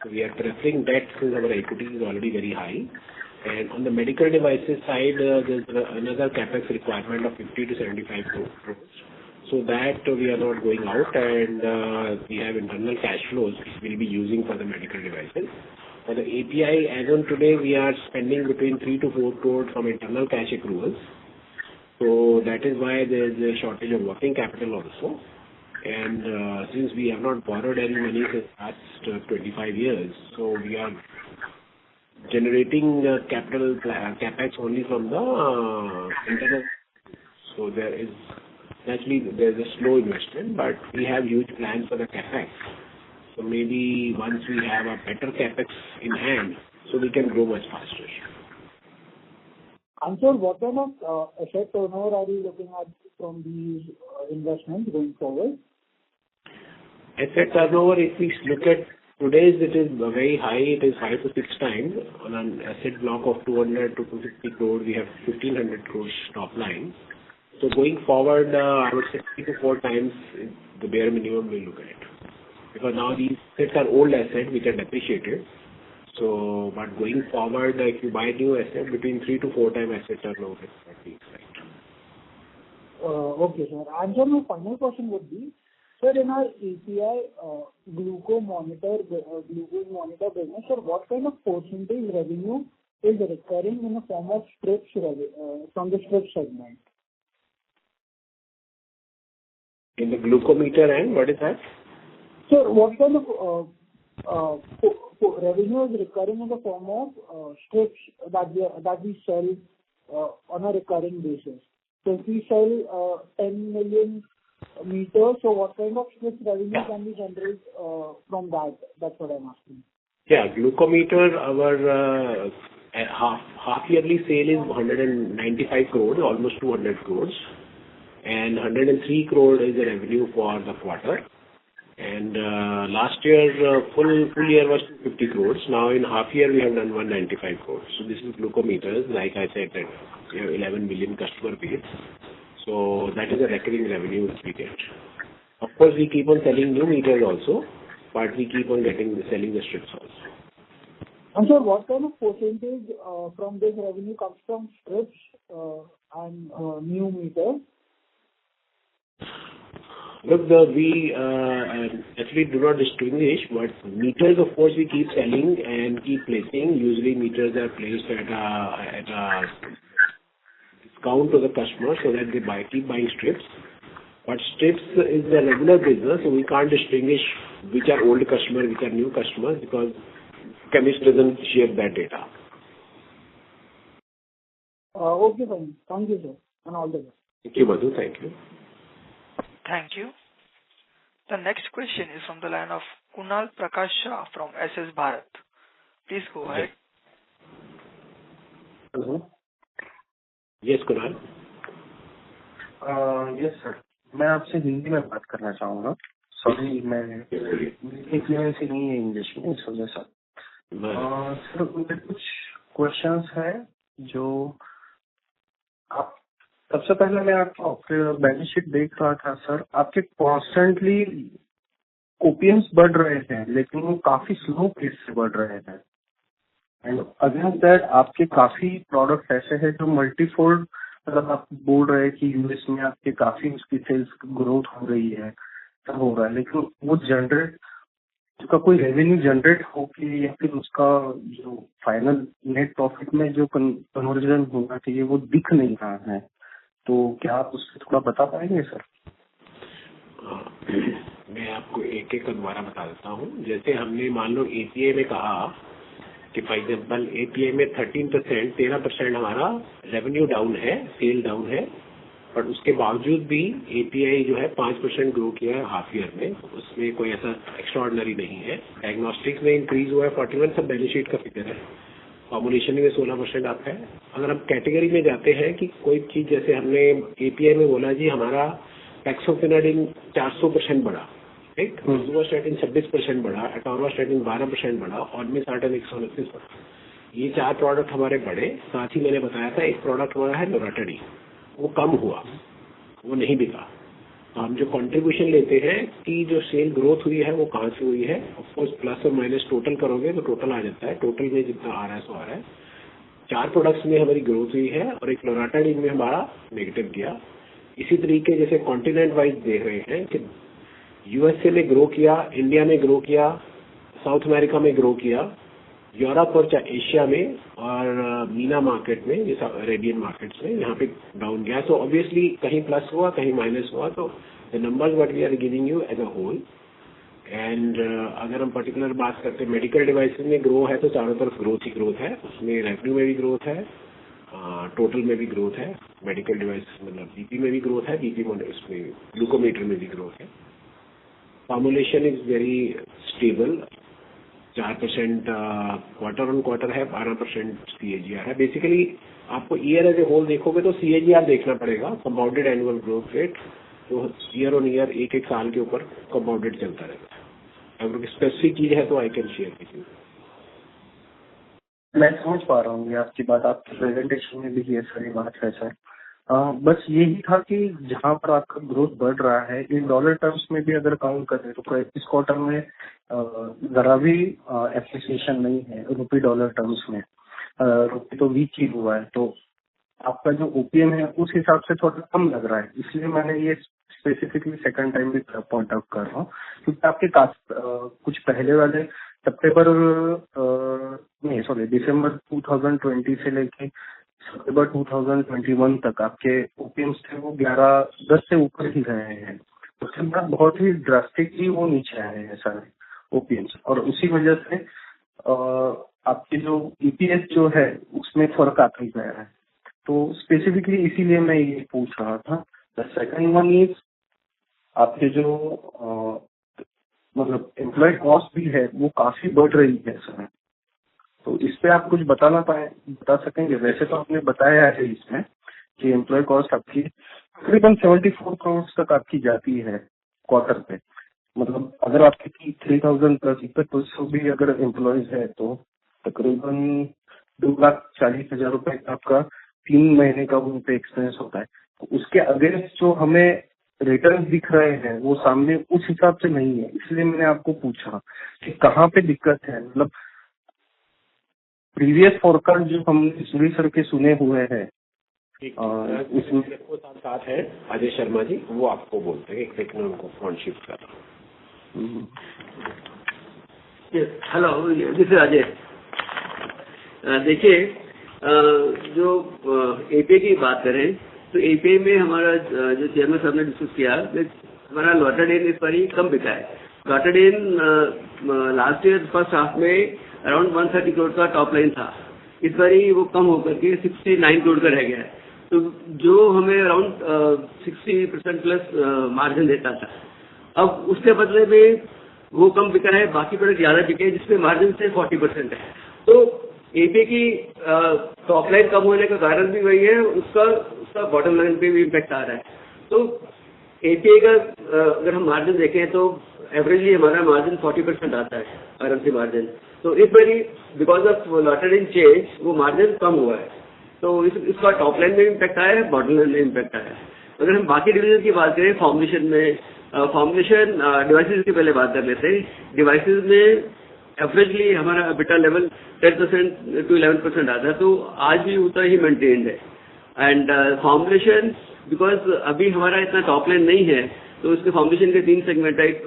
So we are preferring debt since our equity is already very high. And on the medical devices side, there's another CapEx requirement of 50 to 75 crores. So that we are not going out, and we have internal cash flows which we'll be using for the medical devices. For the API, as on today, we are spending between 3 to 4 crores from internal cash accruals. So that is why there is a shortage of working capital also. And since we have not borrowed any money since last 25 years, so we are generating capital capex only from the internal. So there's a slow investment, but we have huge plans for the capex. So maybe once we have a better capex in hand, so we can grow much faster. And sir, what kind of asset turnover are we looking at from these investments going forward? Asset turnover, if we look at today's, it is very high. It is 5 to 6 times. On an asset block of 200 to 250 crores, we have 1,500 crores top line. So going forward, I would say 3 to 4 times the bare minimum we look at it. Because now these assets are old assets which are depreciated. But going forward, if you buy new asset, between 3 to 4 times asset turnover is what we expect. Okay, sir. And then my final question would be, sir, in our API glucose monitor business, sir, what kind of percentage revenue is recurring in the form of strips from the strip segment? In the glucometer and what is that? Sir, what kind of revenue is recurring in the form of strips that we sell on a recurring basis? So if we sell 10 million meters, so what kind of strips revenue can we generate from that? That's what I'm asking. Yeah, glucometer, our half yearly sale is 195 crores, almost 200 crores, and 103 crore is the revenue for the quarter. And last year, full year was 250 crores. Now in half year, we have done 195 crores. So this is glucometers. Like I said, that we have 11 million customer base. So that is a recurring revenue which we get. Of course, we keep on selling new meters also, but we keep on selling the strips also. And sir, what kind of percentage from this revenue comes from strips and new meters? Look, we actually do not distinguish, but meters, of course, we keep selling and keep placing. Usually, meters are placed at a discount to the customer so that they keep buying strips. But strips is the regular business, so we can't distinguish which are old customers, which are new customers, because chemist doesn't share that data. Okay, fine. Thank you, sir, and all the best. Thank you, Madhu. Thank you. Thank you. The next question is from the line of Kunal Prakash Shah from SS Bharat. Please go ahead. Hello. Yes, Kunal. Yes sir, मैं आपसे हिंदी में बात करना चाहूँगा. Sorry, मैं fluency नहीं है English में, इस वजह से. सर, मुझे कुछ क्वेश्चंस हैं जो आप. सबसे पहले मैं आपके बैलेंस शीट देख रहा था सर. आपके कॉन्स्टेंटली ओपीएम्स बढ़ रहे थे, लेकिन वो काफी स्लो पेस से बढ़ रहे थे. एंड अगेंस्ट दैट आपके काफी प्रोडक्ट ऐसे हैं जो मल्टीफोल्ड, मतलब आप बोल रहे हैं कि यूएस में आपके काफी उसकी सेल्स ग्रोथ हो रही है, सब हो रहा है, लेकिन वो जनरेट, उसका कोई रेवेन्यू जनरेट हो के या फिर उसका जो फाइनल नेट प्रॉफिट में जो कन्वर्जन होना चाहिए वो दिख नहीं रहा है. तो क्या आप उससे थोड़ा बता पाएंगे सर? मैं आपको एक एक दोबारा बता देता हूँ. जैसे हमने मान लो एपीआई में कहा कि फॉर एग्जाम्पल एपीआई में 13% हमारा रेवेन्यू डाउन है, सेल डाउन है, बट उसके बावजूद भी एपीआई जो है 5% ग्रो किया है हाफ ईयर में. उसमें कोई ऐसा एक्स्ट्राऑर्डिनरी नहीं है. डायग्नोस्टिक्स में इंक्रीज हुआ है 41, सब बैलेंस शीट का फिगर है. फॉर्मुलेशन में 16% आप है. अगर हम कैटेगरी में जाते हैं कि कोई चीज, जैसे हमने एपीआई में बोला जी हमारा पैक्सोफिनाडिन 400% बढ़ा, ठीक, रोजुवास्टैटिन 26% बढ़ा, एटोरवास्टैटिन 12% बढ़ा, और में सार्टन 129 बढ़ा. ये 4 प्रोडक्ट हमारे बढ़े. साथ ही मैंने बताया था एक प्रोडक्ट हमारा है लोराटेडी, वो कम हुआ, वो नहीं बिका. तो हम जो कंट्रीब्यूशन लेते हैं कि जो सेल ग्रोथ हुई है वो कहाँ से हुई है, ऑफकोर्स प्लस और माइनस टोटल करोगे तो टोटल आ जाता है. टोटल में जितना आ रहा है सो आ रहा है. 4 प्रोडक्ट्स में हमारी ग्रोथ हुई है और एक लोराटेडी में हमारा नेगेटिव गया. इसी तरीके जैसे कॉन्टिनेंट वाइज देख रहे हैं कि यूएसए में ग्रो किया, इंडिया में ग्रो किया, साउथ अमेरिका में ग्रो किया, यूरोप और एशिया में, और मीना मार्केट में, जैसा अरेबियन मार्केट्स में, यहाँ पे डाउन गया. सो ऑब्वियसली कहीं प्लस हुआ, कहीं माइनस हुआ. तो the numbers what we are giving you as a whole. And अगर हम पर्टिकुलर बात करते हैं मेडिकल डिवाइसेस में ग्रो है तो चारों तरफ ग्रोथ ही ग्रोथ है. उसमें रेवेन्यू में भी ग्रोथ है, टोटल में भी ग्रोथ है. मेडिकल डिवाइसेस मतलब बीपी में भी ग्रोथ है, बीपी उसमें ग्लूकोमीटर में भी ग्रोथ है. Formulation is very stable. 4% quarter on quarter है, 12% सीएजीआर है. बेसिकली आपको ईयर एज ए होल देखोगे तो सीएजीआर देखना पड़ेगा, कंपाउंडेड एनुअल ग्रोथ रेट. तो ईयर ऑन ईयर एक एक साल के ऊपर कंपाउंडेड चलता रहेगा. अगर स्पेसिफिक चीज है तो I can share with you. मैं समझ पा रहा हूँ ये आपकी बात, आपके प्रेजेंटेशन में भी ये सारी बात है सर. बस यही था कि जहाँ पर आपका ग्रोथ बढ़ रहा है इन डॉलर टर्म्स में भी अगर काउंट करें तो इस क्वार्टर में जरा भी एप्रिसिएशन नहीं है रुपी डॉलर टर्म्स में। रुपी तो वीक ही हुआ है, तो आपका जो ओपीएम है उस हिसाब से थोड़ा कम लग रहा है, इसलिए मैंने ये स्पेसिफिकली सेकंड टाइम भी पॉइंट आउट कर रहा हूँ। क्योंकि आपके कुछ पहले वाले दिसंबर 2020 से लेके सितंबर 2021 तक आपके ओपीएम्स थे वो 11-10 से ऊपर ही रहे हैं। उसके बाद बहुत ही ड्रास्टिकली वो नीचे आए हैं सारे ओपीएम्स, और उसी वजह से आपकी जो ईपीएस जो है उसमें फर्क आता ही गया है। तो स्पेसिफिकली इसीलिए मैं ये पूछ रहा था। द सेकंड वन इज आपके जो मतलब एम्प्लॉय कॉस्ट भी है वो काफी बढ़ रही है सर, तो इस पे आप कुछ बता सकेंगे? वैसे तो आपने बताया है इसमें कि एम्प्लॉय कॉस्ट आपकी तकरीबन 74 करोड़ तक आपकी जाती है क्वार्टर पे। मतलब अगर आपकी 3000 प्लस 2100 भी अगर एम्प्लॉयज है तो तकरीबन 2,40,000 रुपए का आपका 3 महीने का उन पे एक्सपेंस होता है। तो उसके अगेंस्ट जो हमें रिटर्न दिख रहे हैं वो सामने उस हिसाब से नहीं है, इसलिए मैंने आपको पूछा कि कहाँ पे दिक्कत है। मतलब प्रीवियस फोरकास्ट जो हमने सूरी सर के सुने हुए हैं उसमें साथ है अजय शर्मा जी, वो आपको बोलते हैं। एक सेकंड उनको फोन शिफ्ट कर रहा हूँ। Hello, this is Ajay. देखिए, जो एपीआई की बात करें तो एपीआई में हमारा जो चेयरमैन साहब ने डिस्कस किया, हमारा लॉटरडेन इस बार कम बिका है। लॉटरडेन लास्ट ईयर फर्स्ट हाफ में अराउंड 130 करोड़ का टॉप लाइन था, इस बार वो कम होकर के 69 करोड़ का रह गया है। तो जो हमें अराउंड 60% प्लस मार्जिन देता था, अब उसके बदले में वो कम बिका है, बाकी प्रोडक्ट ज्यादा बिके जिसमें मार्जिन से 40% है। तो एपीआई की टॉप लाइन कम होने का कारण भी वही है, उसका बॉटम लाइन पे भी इम्पैक्ट आ रहा है। तो एपीआई का अगर हम मार्जिन देखें तो एवरेजली हमारा मार्जिन 40% आता है, आरएमसी मार्जिन। तो इस बारी बिकॉज ऑफ लॉटरडेन चेंज वो मार्जिन कम हुआ है, तो इसका टॉप लाइन में इम्पैक्ट आया है, बॉटम लाइन में इम्पैक्ट आया है। अगर हम बाकी डिवीजन की बात करें, फॉर्मुलेशन डिवाइसेस की पहले बात कर लेते हैं। डिवाइसेस में एवरेजली हमारा एबिटा लेवल 10% to 11% आता है, तो आज भी उतना ही मेंटेन्ड है। एंड फॉर्मुलेशन बिकॉज अभी हमारा इतना टॉप लाइन नहीं है, तो इसके फॉर्मुलेशन के 3 सेगमेंट है। एक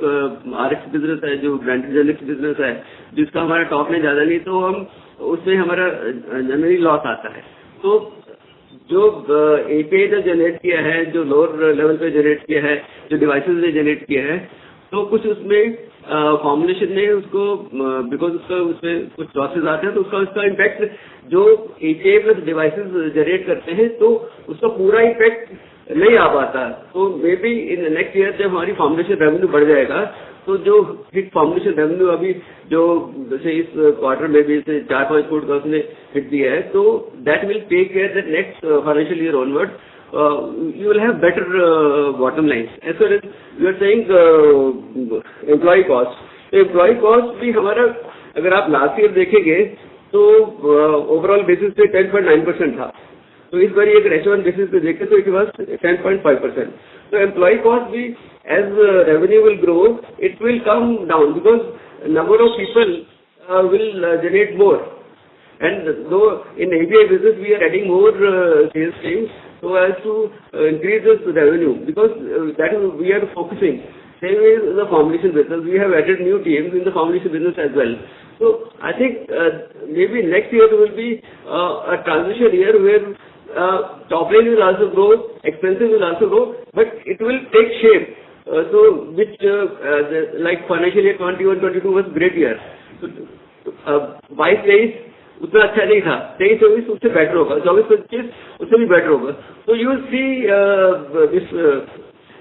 आरएक्स बिजनेस है जो ब्रांडेड जेनेरिक्स बिजनेस है, जिसका हमारा टॉप लाइन ज्यादा नहीं, तो हम उसमें हमारा जनरली लॉस आता है। तो जो एपीआई ने जनरेट किया है, जो लोअर लेवल पे जनरेट किया है, जो डिवाइसेस ने जनरेट किया है, तो कुछ उसमें फॉर्मुलेशन में उसको बिकॉज उसमें कुछ लॉसेस आते हैं, तो उसका इम्पैक्ट जो एपीआई प्लस डिवाइसेस जनरेट करते हैं तो उसका पूरा इम्पैक्ट नहीं आ पाता। तो may be in next year जब हमारी फॉर्मुलेशन रेवेन्यू बढ़ जाएगा, तो जो हिट फॉर्मुलेशन रेवेन्यू अभी जो जैसे इस क्वार्टर में भी 4-5 करोड़ का उसने हिट दिया है, तो that will take care that next financial year onward you will have better bottom lines. As far as you are saying employee cost, तो employee cost भी हमारा अगर आप लास्ट ईयर देखेंगे तो ओवरऑल बेसिस पे 10.9% था, तो इस बार अगर H1 बेसिस पे देखें तो इट वाज 10.5%. तो एम्प्लॉय कॉस्ट भी as revenue will grow it will come down because number of people will generate more. And though in API business we are adding more sales teams so as to increase this revenue, because that is we are focusing. Same is the formulation business. We have added new teams in the formulation business as well. So I think maybe next year will be a transition year where top line will also grow, expenses will also grow, but it will take shape. So which like financial year 21-22 was great year. So 22-23 उतना अच्छा नहीं था, 23-24 उससे better होगा, 24-25 उससे भी better होगा. तो you will see this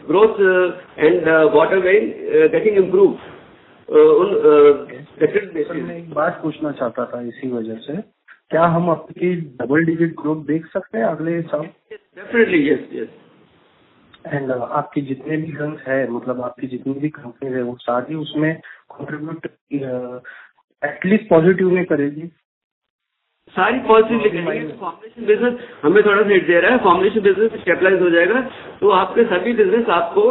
growth and bottom line getting improve on sector basis. मैं एक बात पूछना चाहता था इसी वजह से, क्या हम आपकी डबल डिजिट ग्रोथ देख सकते हैं अगले साल? Definitely yes yes. एंड आपकी जितने भी गन्स है, मतलब आपकी जितनी भी कंपनी है, वो सारी उसमें कॉन्ट्रीब्यूट एटलीस्ट पॉजिटिव में करेगी? सारी पॉलिसी लिखेंगे। फॉर्मुलेशन बिजनेस हमें थोड़ा सा हिट दे रहा है, फॉर्मुलेशन बिजनेस स्टेबलाइज हो जाएगा तो आपके सभी बिजनेस आपको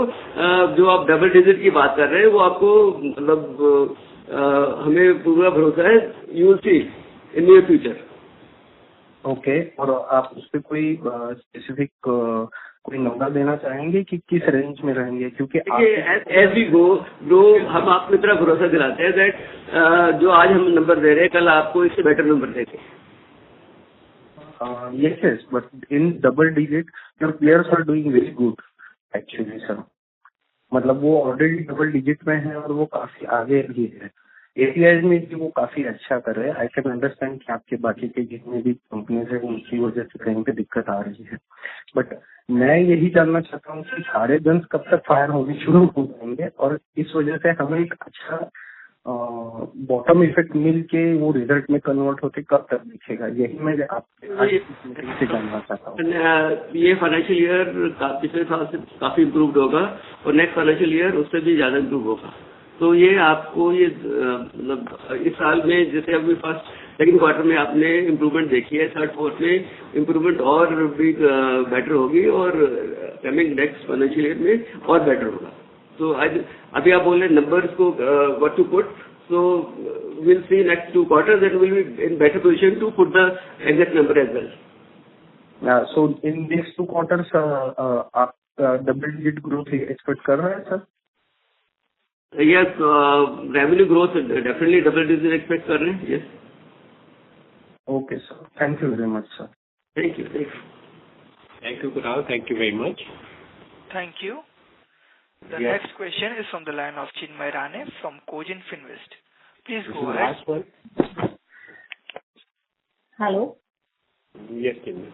जो आप डबल डिजिट की बात कर रहे हैं वो आपको मतलब हमें पूरा भरोसा है, you will see in near future. Okay, और आप उस पर कोई स्पेसिफिक कोई नंबर देना चाहेंगे कि किस रेंज में रहेंगे? क्योंकि एज वी गो हम आप में तरह भरोसा दिलाते हैं दैट जो आज हम नंबर दे रहे हैं कल आपको इससे बेटर नंबर देंगे। Yes, but in double digit your players are doing very good actually sir. मतलब वो ऑलरेडी डबल डिजिट में है और वो काफी आगे भी है। एपीआई में भी वो काफी अच्छा कर रहे हैं। आई कैन अंडरस्टैंड कि आपके बाकी के जितने भी कंपनीज है उनकी वजह से कहीं पे दिक्कत आ रही है, बट मैं यही जानना चाहता हूँ कि सारे गन्स कब तक फायर होने शुरू हो जाएंगे और इस वजह से हमें एक अच्छा बॉटम इफेक्ट मिल के वो रिजल्ट में कन्वर्ट होते कब तक दिखेगा? यही मैं आपसे जानना चाहता हूँ। ये फाइनेंशियल ईयर पिछले साल से काफी इम्प्रूव्ड होगा और नेक्स्ट फाइनेंशियल ईयर उससे भी ज्यादा इम्प्रूव होगा। तो ये आपको ये मतलब इस साल में जैसे अभी फर्स्ट सेकंड क्वार्टर में आपने इम्प्रूवमेंट देखी है, थर्ड फोर्थ में इम्प्रूवमेंट और भी बेटर होगी और कमिंग नेक्स्ट फाइनेंशियल ईयर में और बेटर होगा। तो आज अभी आप बोल रहे नंबर्स को what to put, so will see next 2 quarters that will be in better position to put the exact number as well. So in next 2 quarters आप डबल डिजिट ग्रोथ एक्सपेक्ट कर रहे हैं sir? Yes, revenue growth definitely double digit expect कर रहे हैं। Yes. Okay sir, thank you very much sir. Thank you. Thank you, Kunal. Thank you very much. Thank you. The next question is from the line of Chinmay Rane from Cogent Finvest. Please go ahead. Last one. Hello. Yes, Chinmay.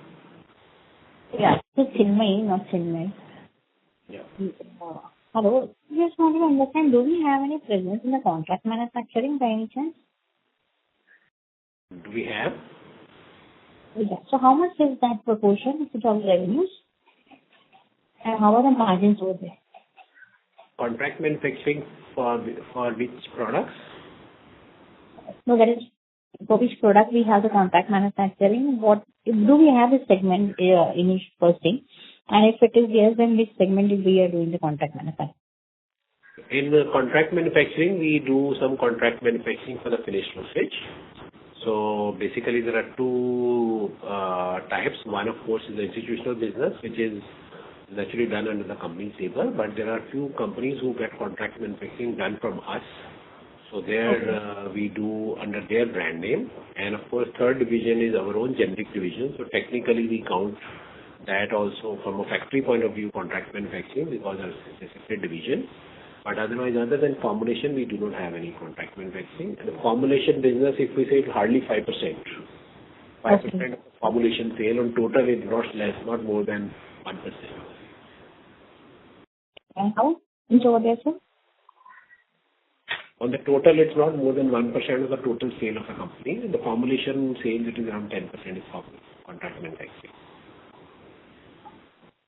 Yeah, it's Chinmay, not Chinmay. Yeah. Hello. Just wanted to understand, do we have any presence in the contract manufacturing by any chance? Do we have? Yeah. So how much is that proportion of the revenues? And how are the margins over there? Contract manufacturing for which products? No, that is for which product we have the contract manufacturing. What do we have a segment in each first thing? And if it is yes, then which segment we are doing the contract manufacturing? In the contract manufacturing, we do some contract manufacturing for the finished dosage. So basically, there are 2 types. One, of course, is the institutional business, which is naturally done under the company's label, but there are few companies who get contract manufacturing done from us. So there we do under their brand name. And of course, third division is our own generic division. So technically, we count that also from a factory point of view, contract manufacturing, because it's a separate division. But otherwise, other than formulation, we do not have any contract manufacturing. And the formulation business, if we say it's hardly 5%. 5% of the formulation sale on total is not more than 1%. And how much over there, sir? On the total, it's not more than 1% of the total sale of the company. In the formulation sales, it is around 10% is contract manufacturing.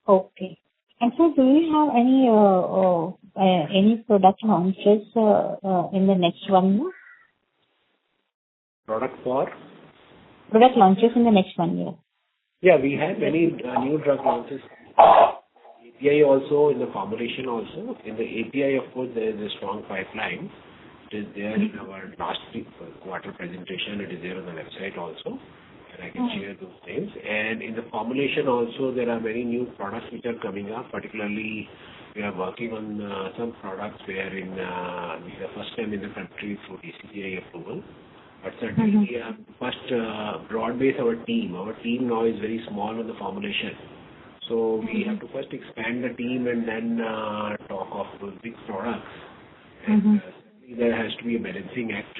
Okay. And so, do you have any product launches in the next 1 year? Product for? Product launches in the next 1 year. Yeah, we have many new drug launches. API also, in the formulation also. In the API, of course, there is a strong pipeline. It is there in our last quarter presentation. It is there on the website also. And I can share those names. And in the formulation also, there are many new products which are coming up. Particularly, we are working on some products wherein we are first time in the country through DCGI approval. But certainly, we have first broad base our team. Our team now is very small on the formulation. So we have to first expand the team and then talk of those big products. And certainly there has to be a balancing act.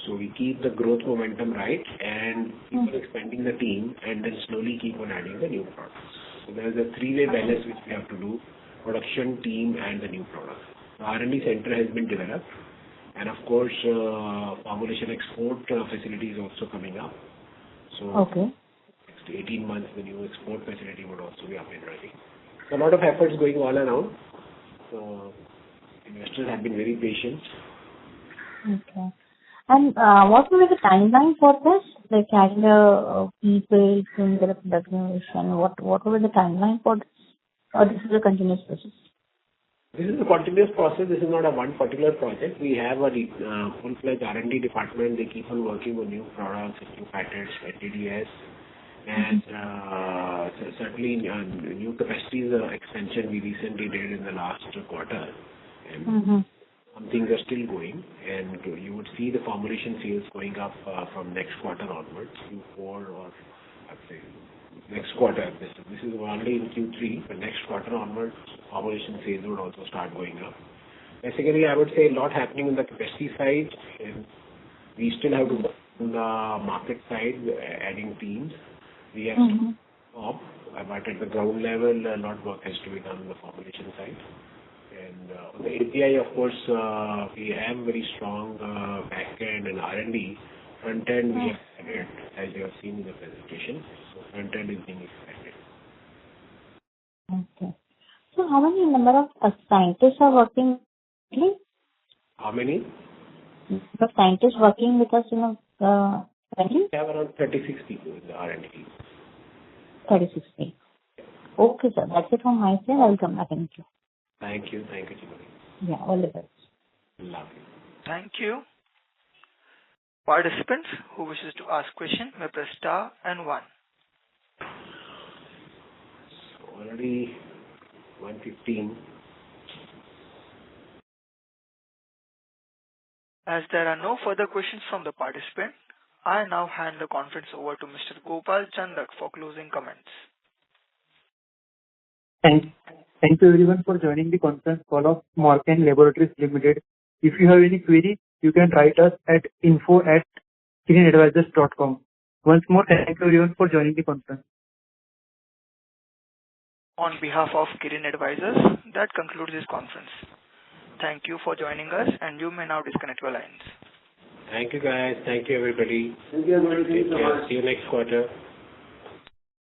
So we keep the growth momentum right and keep on expanding the team and then slowly keep on adding the new products. So there is a 3-way balance which we have to do: production, team, and the new products. The R&D center has been developed, and of course, formulation export facility is also coming up. So next 18 months, the new export facility would also be up and running. So a lot of efforts going all around. So investors have been very patient. Okay. And what will be the timeline for this? Like having people in the production, what will be the timeline for this? Or this is a continuous process? This is a continuous process. This is not a one particular project. We have a full-fledged R&D department. They keep on working on new products, new patents, NDDS, and certainly new capacities expansion we recently did in the last quarter. And some things are still going, and you would see the formulation sales going up from next quarter onwards, Q4 or I'd say next quarter. This is only in Q3, but next quarter onwards, formulation sales would also start going up. Basically, I would say a lot happening on the capacity side, and we still have to work on the market side, adding teams. We have to stop, but at the ground level, a lot of work has to be done on the formulation side. And on the API, of course, we have very strong back-end and R&D. Front-end we have added, as you have seen in the presentation. So front-end is being expanded. Okay. So how many number of scientists are working? How many? The scientists working with us, currently? We have around 36 people in the R&D team. 36 people. Okay, sir. That's it from my side. I will come back in queue. Thank you. Thank you, Chimari. Yeah, all the best. Lovely. Thank you. Participants who wishes to ask question may press star and 1. So already 1:15. As there are no further questions from the participant, I now hand the conference over to Mr. Gopal Chandak for closing comments. Thank you everyone for joining the conference call of Morepen Laboratories Limited. If you have any query, you can write us at info@kirinadvisors.com. Once more, thank you everyone for joining the conference. On behalf of Kirin Advisors, that concludes this conference. Thank you for joining us, and you may now disconnect your lines. Thank you, guys. Thank you, everybody. Thank you, everybody. Take care. See you next quarter.